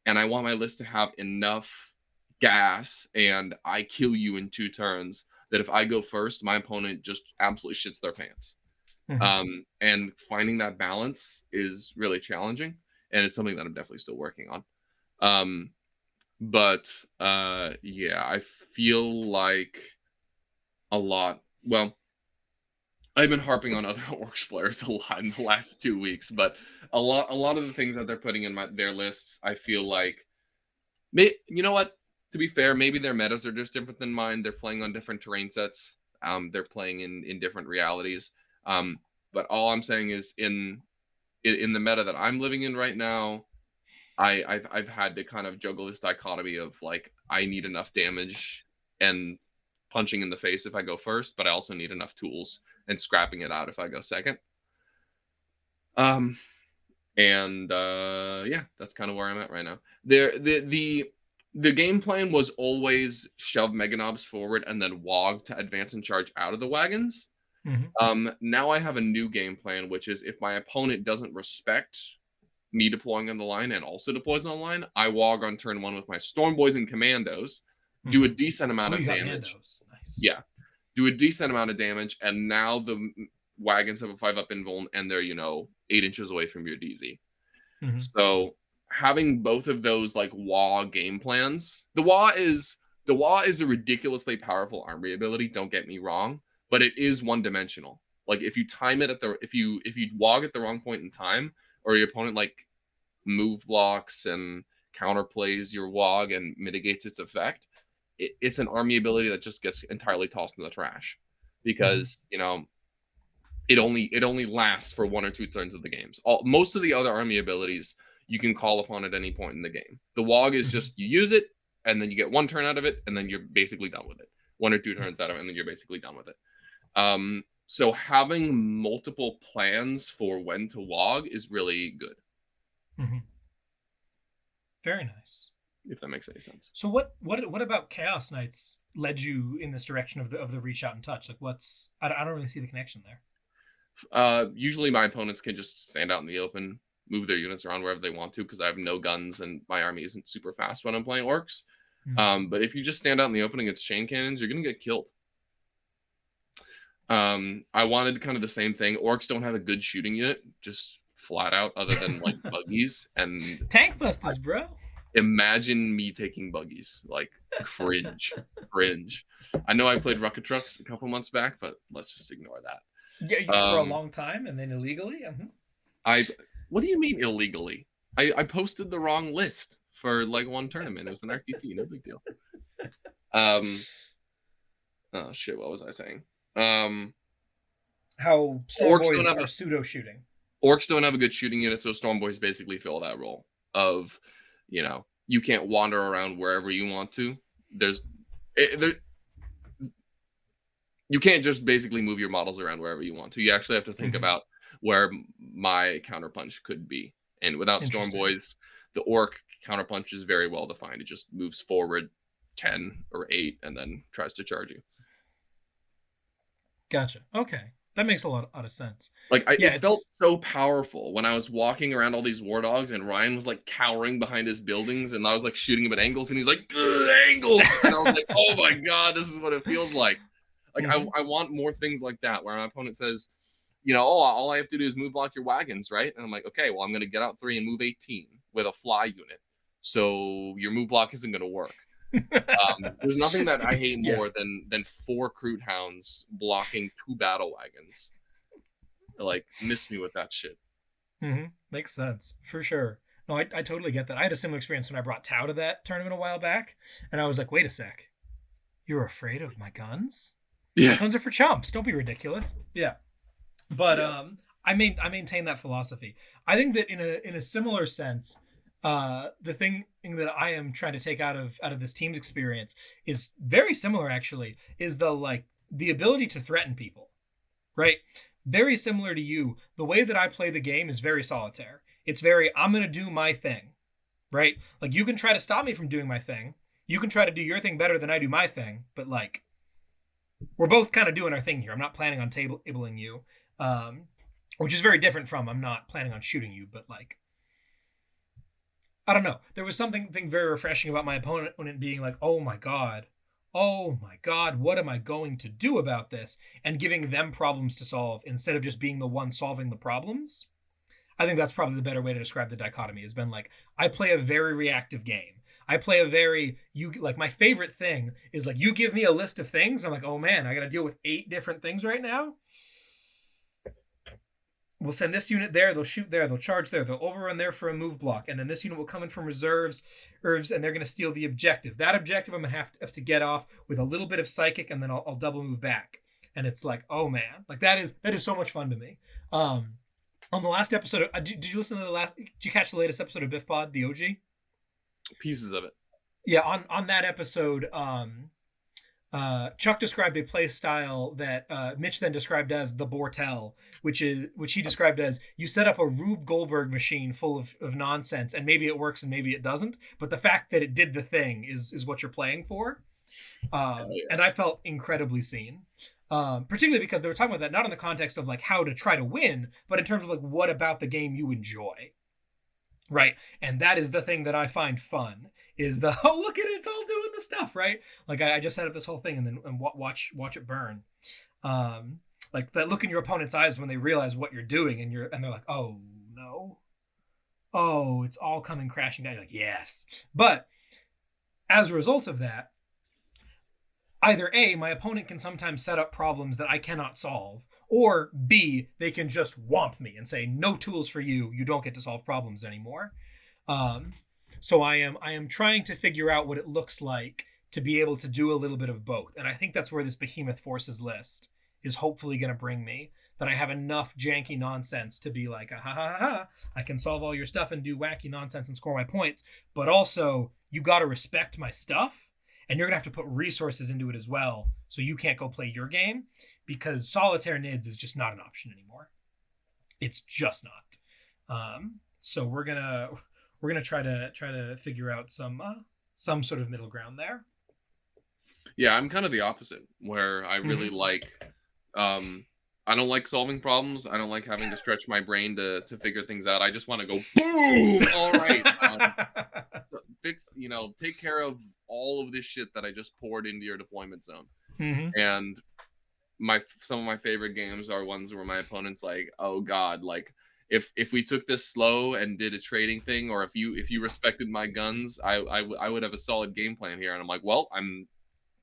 And I want my list to have enough gas and I kill you in 2 turns that if I go first, my opponent just absolutely shits their pants. And finding that balance is really challenging, and it's something that I'm definitely still working on. Yeah, I feel like a lot. Well, I've been harping on other orcs players a lot in the last 2 weeks, but a lot of the things that they're putting in their lists, I feel like, you know what? To be fair, maybe their metas are just different than mine. They're playing on different terrain sets. They're playing in different realities. But all I'm saying is in the meta that I'm living in right now, I've had to kind of juggle this dichotomy of like, I need enough damage and punching in the face if I go first, but I also need enough tools and scrapping it out if I go second. Yeah, that's kind of where I'm at right now. The game plan was always shove Meganobs forward and then Wog to advance and charge out of the wagons. Now I have a new game plan, which is if my opponent doesn't respect me deploying on the line and also deploys on the line, I Wog on turn 1 with my Stormboys and Commandos, do a decent amount of damage. Nice. Yeah, do a decent amount of damage, and now the wagons have a 5-up invuln, and they're 8 inches away from your DZ. So having both of those like Wah game plans, the Wah is a ridiculously powerful armory ability. Don't get me wrong, but it is one-dimensional. Like if you time it if you Wog at the wrong point in time, or your opponent like move blocks and counterplays your Wog and mitigates its effect, it's an army ability that just gets entirely tossed in the trash because it only lasts for 1 or 2 turns of the games. Most of the other army abilities you can call upon at any point in the game. The WOG is just you use it, and then you get 1 turn out of it, and then you're basically done with it. 1 or 2 turns out of it, and then you're basically done with it. So having multiple plans for when to WOG is really good. Very nice. If that makes any sense. So what about Chaos Knights led you in this direction of the reach out and touch? Like I don't really see the connection there. Usually my opponents can just stand out in the open, move their units around wherever they want to, because I have no guns and my army isn't super fast when I'm playing orcs. But if you just stand out in the open against chain cannons, you're gonna get killed. I wanted kind of the same thing. Orcs don't have a good shooting unit, just flat out, other than like buggies and tank busters, bro. Imagine me taking buggies, like cringe. I know I played rocket trucks a couple months back, but let's just ignore that. Yeah, for a long time and then illegally. What do you mean illegally? I posted the wrong list for like 1 tournament. It was an RTT, no big deal. Oh shit, what was I saying? How Storm Boys are pseudo shooting. Orcs don't have a good shooting unit, so Storm Boys basically fill that role of, you can't wander around wherever you want to. You can't just basically move your models around wherever you want to. You actually have to think about where my counterpunch could be. And without Storm Boys, the orc counterpunch is very well defined. It just moves forward 10 or 8 and then tries to charge you. Gotcha. Okay. That makes a lot of sense. Like, it felt so powerful when I was walking around all these war dogs and Ryan was like cowering behind his buildings and I was like shooting him at angles and he's like, good angles. And I was like, oh my God, this is what it feels like. Like, I want more things like that where my opponent says, all I have to do is move block your wagons, right? And I'm like, okay, well, I'm going to get out 3 and move 18 with a fly unit. So your move block isn't going to work. There's nothing that I hate more than 4 Kroot Hounds blocking 2 battle wagons. Like, miss me with that shit. Makes sense, for sure. No, I totally get that. I had a similar experience when I brought Tau to that tournament a while back, and I was like, wait a sec. You're afraid of my guns? Yeah. Guns are for chumps. Don't be ridiculous. Yeah. But I maintain that philosophy. I think that in a similar sense, the thing that I am trying to take out of this team's experience is very similar, actually, is the ability to threaten people, right? Very similar to you. The way that I play the game is very solitaire. It's very, I'm going to do my thing, right? Like, you can try to stop me from doing my thing. You can try to do your thing better than I do my thing, but like, we're both kind of doing our thing here. I'm not planning on tabling you, which is very different from I'm not planning on shooting you, but like, I don't know. There was something very refreshing about my opponent being like, oh my God, what am I going to do about this? And giving them problems to solve instead of just being the one solving the problems. I think that's probably the better way to describe the dichotomy, has been like, I play a very reactive game. I play a very, my favorite thing is like, you give me a list of things. I'm like, oh man, I got to deal with 8 different things right now. We'll send this unit there. They'll shoot there. They'll charge there. They'll overrun there for a move block. And then this unit will come in from reserves, and they're going to steal the objective. That objective I'm going to have to get off with a little bit of psychic, and then I'll double move back. And it's like, oh man, like that is so much fun to me. On the last episode, did you listen to did you catch the latest episode of BIFPOD, the OG? Pieces of it. Yeah, on that episode, Chuck described a play style that Mitch then described as the Bortel, which he described as, you set up a Rube Goldberg machine full of nonsense, and maybe it works and maybe it doesn't, but the fact that it did the thing is what you're playing for. And I felt incredibly seen. Particularly because they were talking about that not in the context of like how to try to win, but in terms of like what about the game you enjoy. Right. And that is the thing that I find fun, is the, oh, look at it, it's all doing the stuff, right? Like I just set up this whole thing and then watch it burn. Like that look in your opponent's eyes when they realize what you're doing and they're like, oh no. Oh, it's all coming crashing down. You're like, yes. But as a result of that, either A, my opponent can sometimes set up problems that I cannot solve, or B, they can just whomp me and say, no tools for you. You don't get to solve problems anymore. So I am trying to figure out what it looks like to be able to do a little bit of both. And I think that's where this Behemoth Forces list is hopefully going to bring me. that I have enough janky nonsense to be like, ha ha ha ha, I can solve all your stuff and do wacky nonsense and score my points, but also you got to respect my stuff, and you're gonna have to put resources into it as well, so you can't go play your game, because solitaire NIDS is just not an option anymore. It's just not. So we're gonna try to figure out some sort of middle ground there. Yeah, I'm kind of the opposite, where I really like, I don't like solving problems. I don't like having to stretch my brain to figure things out. I just want to go, boom, all right. Take care of all of this shit that I just poured into your deployment zone. And some of my favorite games are ones where my opponent's like, oh God, like, if we took this slow and did a trading thing, or if you respected my guns, I would have a solid game plan here. And I'm like, well,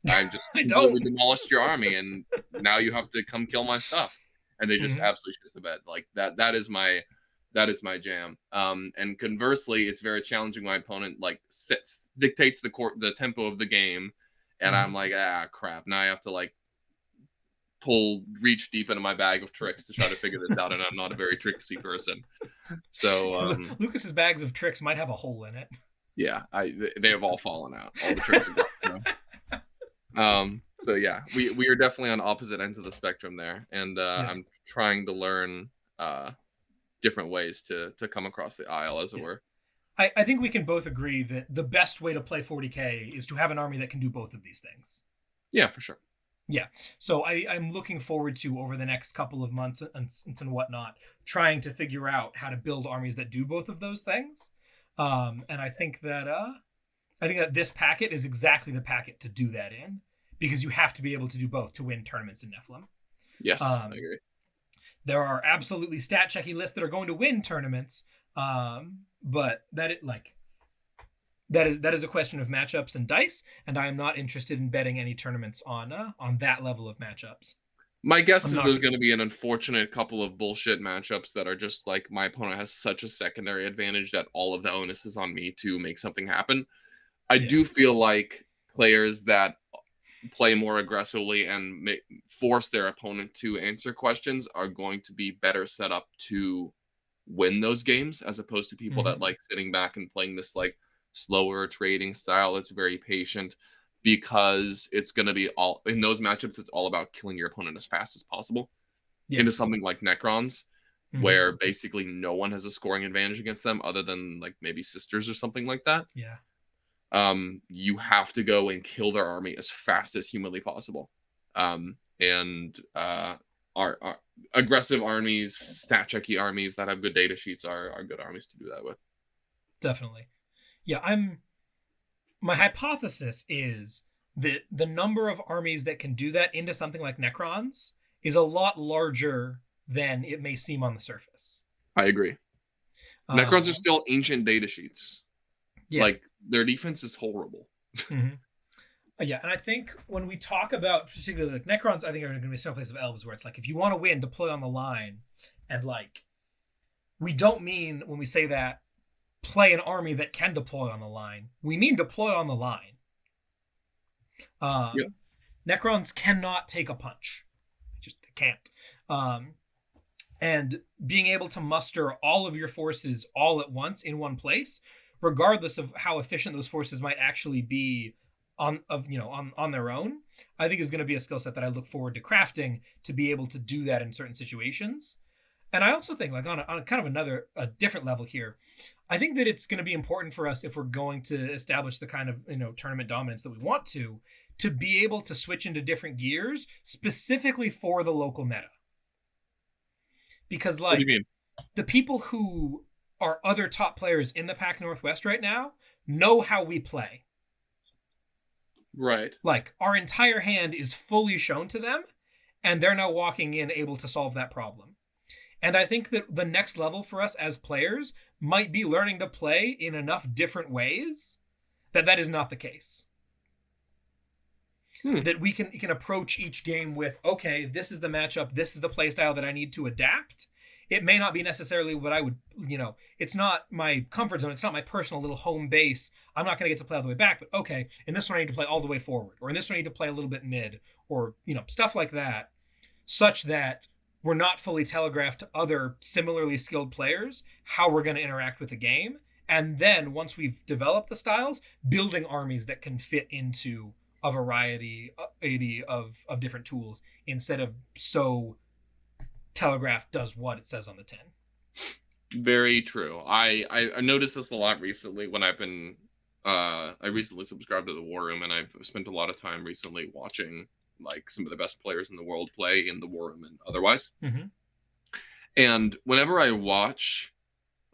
I just completely demolished your army, and now you have to come kill my stuff. And they just absolutely shit the bed. Like that is my jam. And conversely, it's very challenging. My opponent like dictates the tempo of the game, and I'm like, crap. Now I have to like reach deep into my bag of tricks to try to figure this out, and I'm not a very tricksy person. So Lucas's bags of tricks might have a hole in it. Yeah, they have all fallen out. All the tricks are gone. So yeah, we are definitely on opposite ends of the spectrum there, and I'm trying to learn different ways to come across the aisle, as it were. I think we can both agree that the best way to play 40k is to have an army that can do both of these things. Yeah, for sure. Yeah, so I'm looking forward to, over the next couple of months and whatnot, trying to figure out how to build armies that do both of those things. And I think that this packet is exactly the packet to do that in, because you have to be able to do both to win tournaments in Nephilim. Yes, I agree. There are absolutely stat checky lists that are going to win tournaments, but that is a question of matchups and dice, and I am not interested in betting any tournaments on that level of matchups. My guess is there's going to be an unfortunate couple of bullshit matchups that are just like, my opponent has such a secondary advantage that all of the onus is on me to make something happen. I do feel like players that play more aggressively and force their opponent to answer questions are going to be better set up to win those games, as opposed to people that like sitting back and playing this like slower trading style that's very patient, because it's going to be all in those matchups. It's all about killing your opponent as fast as possible into something like Necrons, where basically no one has a scoring advantage against them other than like maybe Sisters or something like that. You have to go and kill their army as fast as humanly possible. Our aggressive armies, stat checky armies that have good data sheets are good armies to do that with. Definitely. Yeah, my hypothesis is that the number of armies that can do that into something like Necrons is a lot larger than it may seem on the surface. I agree. Necrons are still ancient data sheets. Yeah. Like, their defense is horrible. Yeah, and I think when we talk about particularly like Necrons, I think are going to be some place of elves where it's like, if you want to win, deploy on the line. And like, we don't mean when we say that play an army that can deploy on the line. We mean deploy on the line. Necrons cannot take a punch. They can't. And being able to muster all of your forces all at once in one place, regardless of how efficient those forces might actually be on their own, I think is going to be a skill set that I look forward to crafting to be able to do that in certain situations. And I also think, like, on kind of a different level here, I think that it's going to be important for us, if we're going to establish the kind of tournament dominance that we want to be able to switch into different gears specifically for the local meta. Because like, the people who are other top players in the Pac Northwest right now know how we play. Right. Like, our entire hand is fully shown to them, and they're now walking in able to solve that problem. And I think that the next level for us as players might be learning to play in enough different ways that is not the case. That we can approach each game with, okay, this is the matchup, this is the play style that I need to adapt. It may not be necessarily what I would, it's not my comfort zone, it's not my personal little home base. I'm not going to get to play all the way back, but okay, in this one I need to play all the way forward, or in this one I need to play a little bit mid, or, stuff like that, such that we're not fully telegraphed to other similarly skilled players how we're going to interact with the game. And then once we've developed the styles, building armies that can fit into a variety of different tools instead of so telegraphed does what it says on the tin. Very true. I noticed this a lot recently when I've been I recently subscribed to the War Room, and I've spent a lot of time recently watching like some of the best players in the world play in the War Room and otherwise. Mm-hmm. And whenever I watch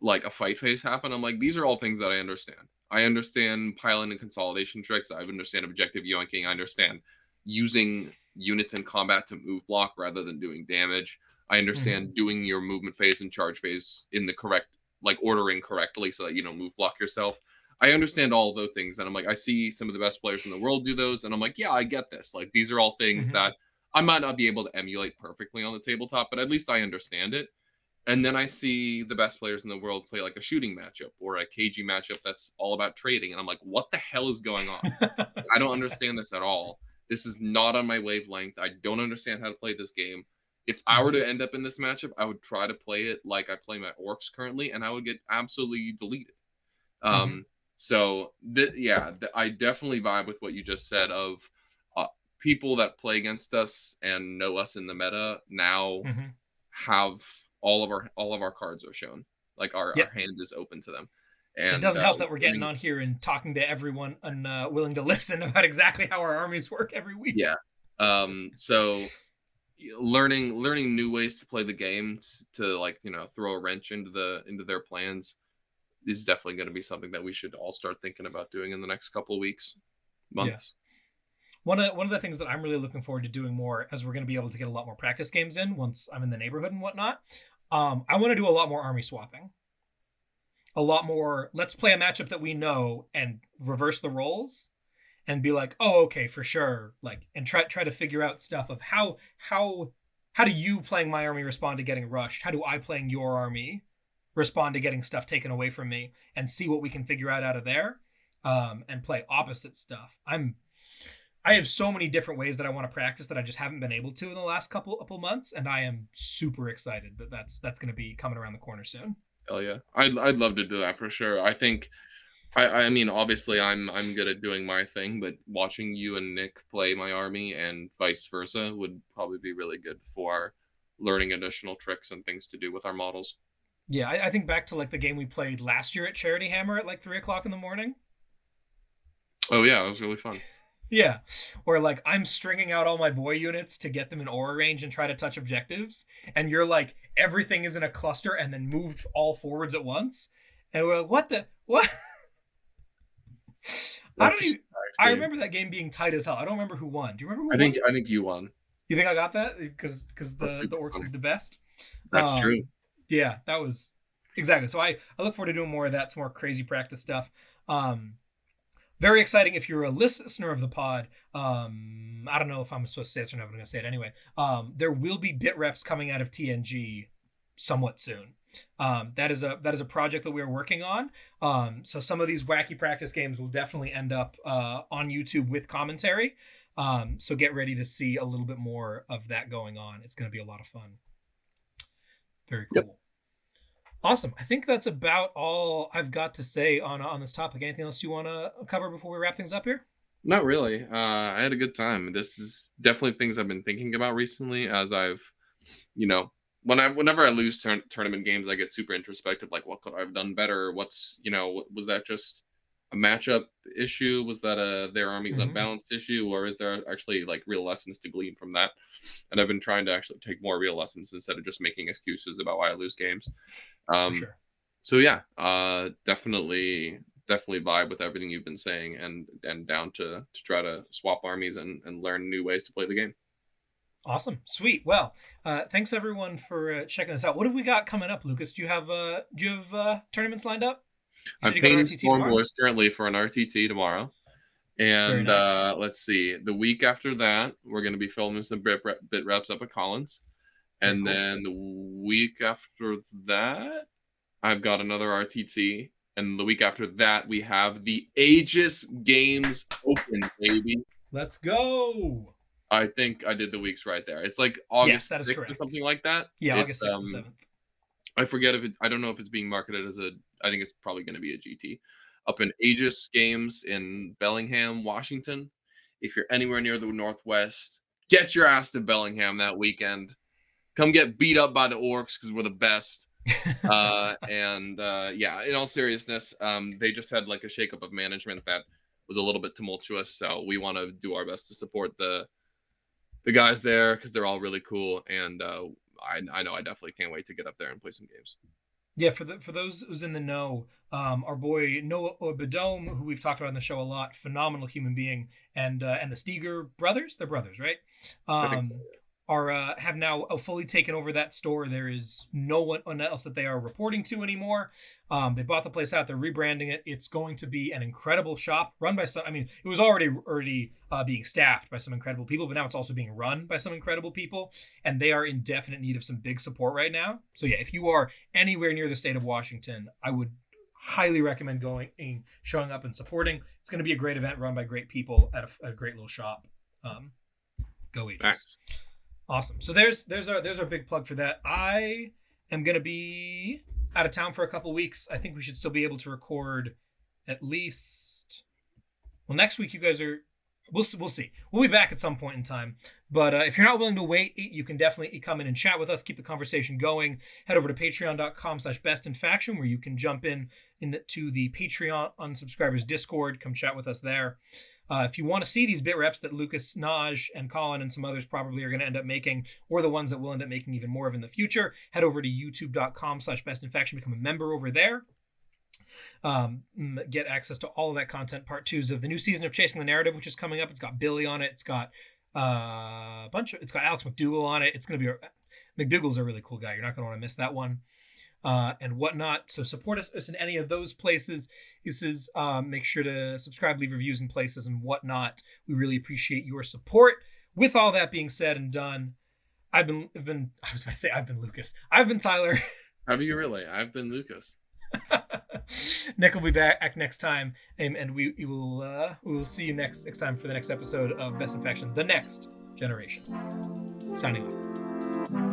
like a fight phase happen, I'm like, these are all things that I understand. I understand piling and consolidation tricks. I understand objective yoinking. I understand using units in combat to move block rather than doing damage. I understand doing your movement phase and charge phase in the correct, like ordering correctly so that you don't move block yourself. I understand all those things. And I'm like, I see some of the best players in the world do those. And I'm like, yeah, I get this. Like, these are all things that I might not be able to emulate perfectly on the tabletop, but at least I understand it. And then I see the best players in the world play like a shooting matchup or a KG matchup that's all about trading. And I'm like, what the hell is going on? I don't understand this at all. This is not on my wavelength. I don't understand how to play this game. If I were to end up in this matchup, I would try to play it like I play my orcs currently, and I would get absolutely deleted. So, I definitely vibe with what you just said of people that play against us and know us in the meta now have all of our cards are shown. Like our hand is open to them. And it doesn't help that we're getting on here and talking to everyone and willing to listen about exactly how our armies work every week. Yeah. So learning new ways to play the game to like, you know, throw a wrench into their plans is definitely going to be something that we should all start thinking about doing in the next couple of weeks, months. Yeah. One of the things that I'm really looking forward to doing more, as we're going to be able to get a lot more practice games in once I'm in the neighborhood and whatnot, I want to do a lot more army swapping. A lot more, let's play a matchup that we know and reverse the roles and be like, oh, okay, for sure. Like, and try to figure out stuff of how do you playing my army respond to getting rushed? How do I playing your army respond to getting stuff taken away from me, and see what we can figure out of there, and play opposite stuff. I have so many different ways that I want to practice that I just haven't been able to in the last couple months, and I am super excited that that's going to be coming around the corner soon. Hell yeah. I'd love to do that for sure. I think I mean, obviously I'm good at doing my thing, but watching you and Nick play my army and vice versa would probably be really good for learning additional tricks and things to do with our models. Yeah, I think back to like the game we played last year at Charity Hammer at like 3:00 in the morning. Oh yeah, it was really fun. Yeah, where like I'm stringing out all my boy units to get them in aura range and try to touch objectives, and you're like everything is in a cluster and then moved all forwards at once, and we're like, what? I remember that game being tight as hell. I don't remember who won. Do you remember who won? I think you won. You think I got that because the orcs is the best? That's true. Yeah, that was exactly. So I look forward to doing more of that, some more crazy practice stuff. Very exciting if you're a listener of the pod. I don't know if I'm supposed to say this or not, but I'm going to say it anyway. There will be bit reps coming out of TNG somewhat soon. That is a project that we are working on. So some of these wacky practice games will definitely end up on YouTube with commentary. So get ready to see a little bit more of that going on. It's going to be a lot of fun. Very cool. Yep. Awesome. I think that's about all I've got to say on this topic. Anything else you want to cover before we wrap things up here? Not really. I had a good time. This is definitely things I've been thinking about recently as I've, you know, whenever I lose tournament games, I get super introspective. Like, what could I have done better? What's, you know, was that just a matchup issue? Was that their army's unbalanced issue? Or is there actually like real lessons to glean from that? And I've been trying to actually take more real lessons instead of just making excuses about why I lose games. Sure. So yeah, definitely vibe with everything you've been saying and down to try to swap armies and learn new ways to play the game. Awesome. Sweet. Well, thanks everyone for checking this out. What have we got coming up, Lucas? Do you have tournaments lined up? I'm paying Storm Boys currently for an RTT tomorrow. And nice. Let's see. The week after that, we're going to be filming some bit reps up at Collins. And then the week after that, I've got another RTT. And the week after that, we have the Aegis Games Open, baby. Let's go. I think I did the weeks right there. It's like August 6th correct. or something like that. Yeah, It's, August 6th and 7th. I forget I don't know if it's being marketed as I think it's probably going to be a GT up in Aegis Games in Bellingham, Washington. If you're anywhere near the Northwest, get your ass to Bellingham that weekend. Come get beat up by the orcs because we're the best. Yeah, in all seriousness, they just had like a shakeup of management that was a little bit tumultuous. So we want to do our best to support the guys there because they're all really cool. And I know I definitely can't wait to get up there and play some games. Yeah, for those who's in the know, our boy Noah Obedome, who we've talked about on the show a lot, phenomenal human being, and the Steger brothers, they're brothers, right? I think so, Are have now fully taken over that store. There is no one else that they are reporting to anymore. They bought the place out. They're rebranding it. It's going to be an incredible shop run by some. I mean, it was already being staffed by some incredible people, but now it's also being run by some incredible people, and they are in definite need of some big support right now. So yeah, if you are anywhere near the state of Washington, I would highly recommend showing up and supporting. It's going to be a great event run by great people at a great little shop. Go Eagles. Nice. Awesome. So there's our big plug for that. I am going to be out of town for a couple weeks. I think we should still be able to record at least. Well, next week you guys are. We'll see. We'll be back at some point in time. But if you're not willing to wait, you can definitely come in and chat with us. Keep the conversation going. Head over to patreon.com/bestinfaction where you can jump into the Patreon unsubscribers Discord. Come chat with us there. If you want to see these bit reps that Lukas, Naj, and Colin and some others probably are going to end up making, or the ones that we'll end up making even more of in the future, head over to youtube.com/bestinfaction, become a member over there. Get access to all of that content. Part 2s of the new season of Chasing the Narrative, which is coming up. It's got Billy on it. It's got it's got Alex McDougall on it. It's going to be McDougall's a really cool guy. You're not going to want to miss that one. And whatnot. So support us in any of those places. Make sure to subscribe, leave reviews in places and whatnot. We really appreciate your support. With all that being said and done, I've been Lukas. I've been Tyler. Have you really? I've been Lukas. Nick will be back next time, and we will see you next time for the next episode of Best in Faction: The Next Generation. Signing off.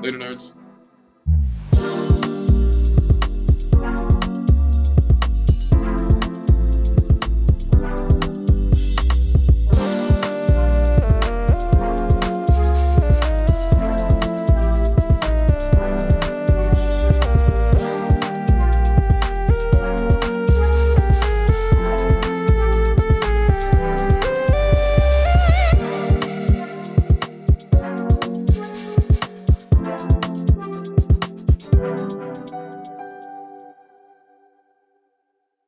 Later, nerds.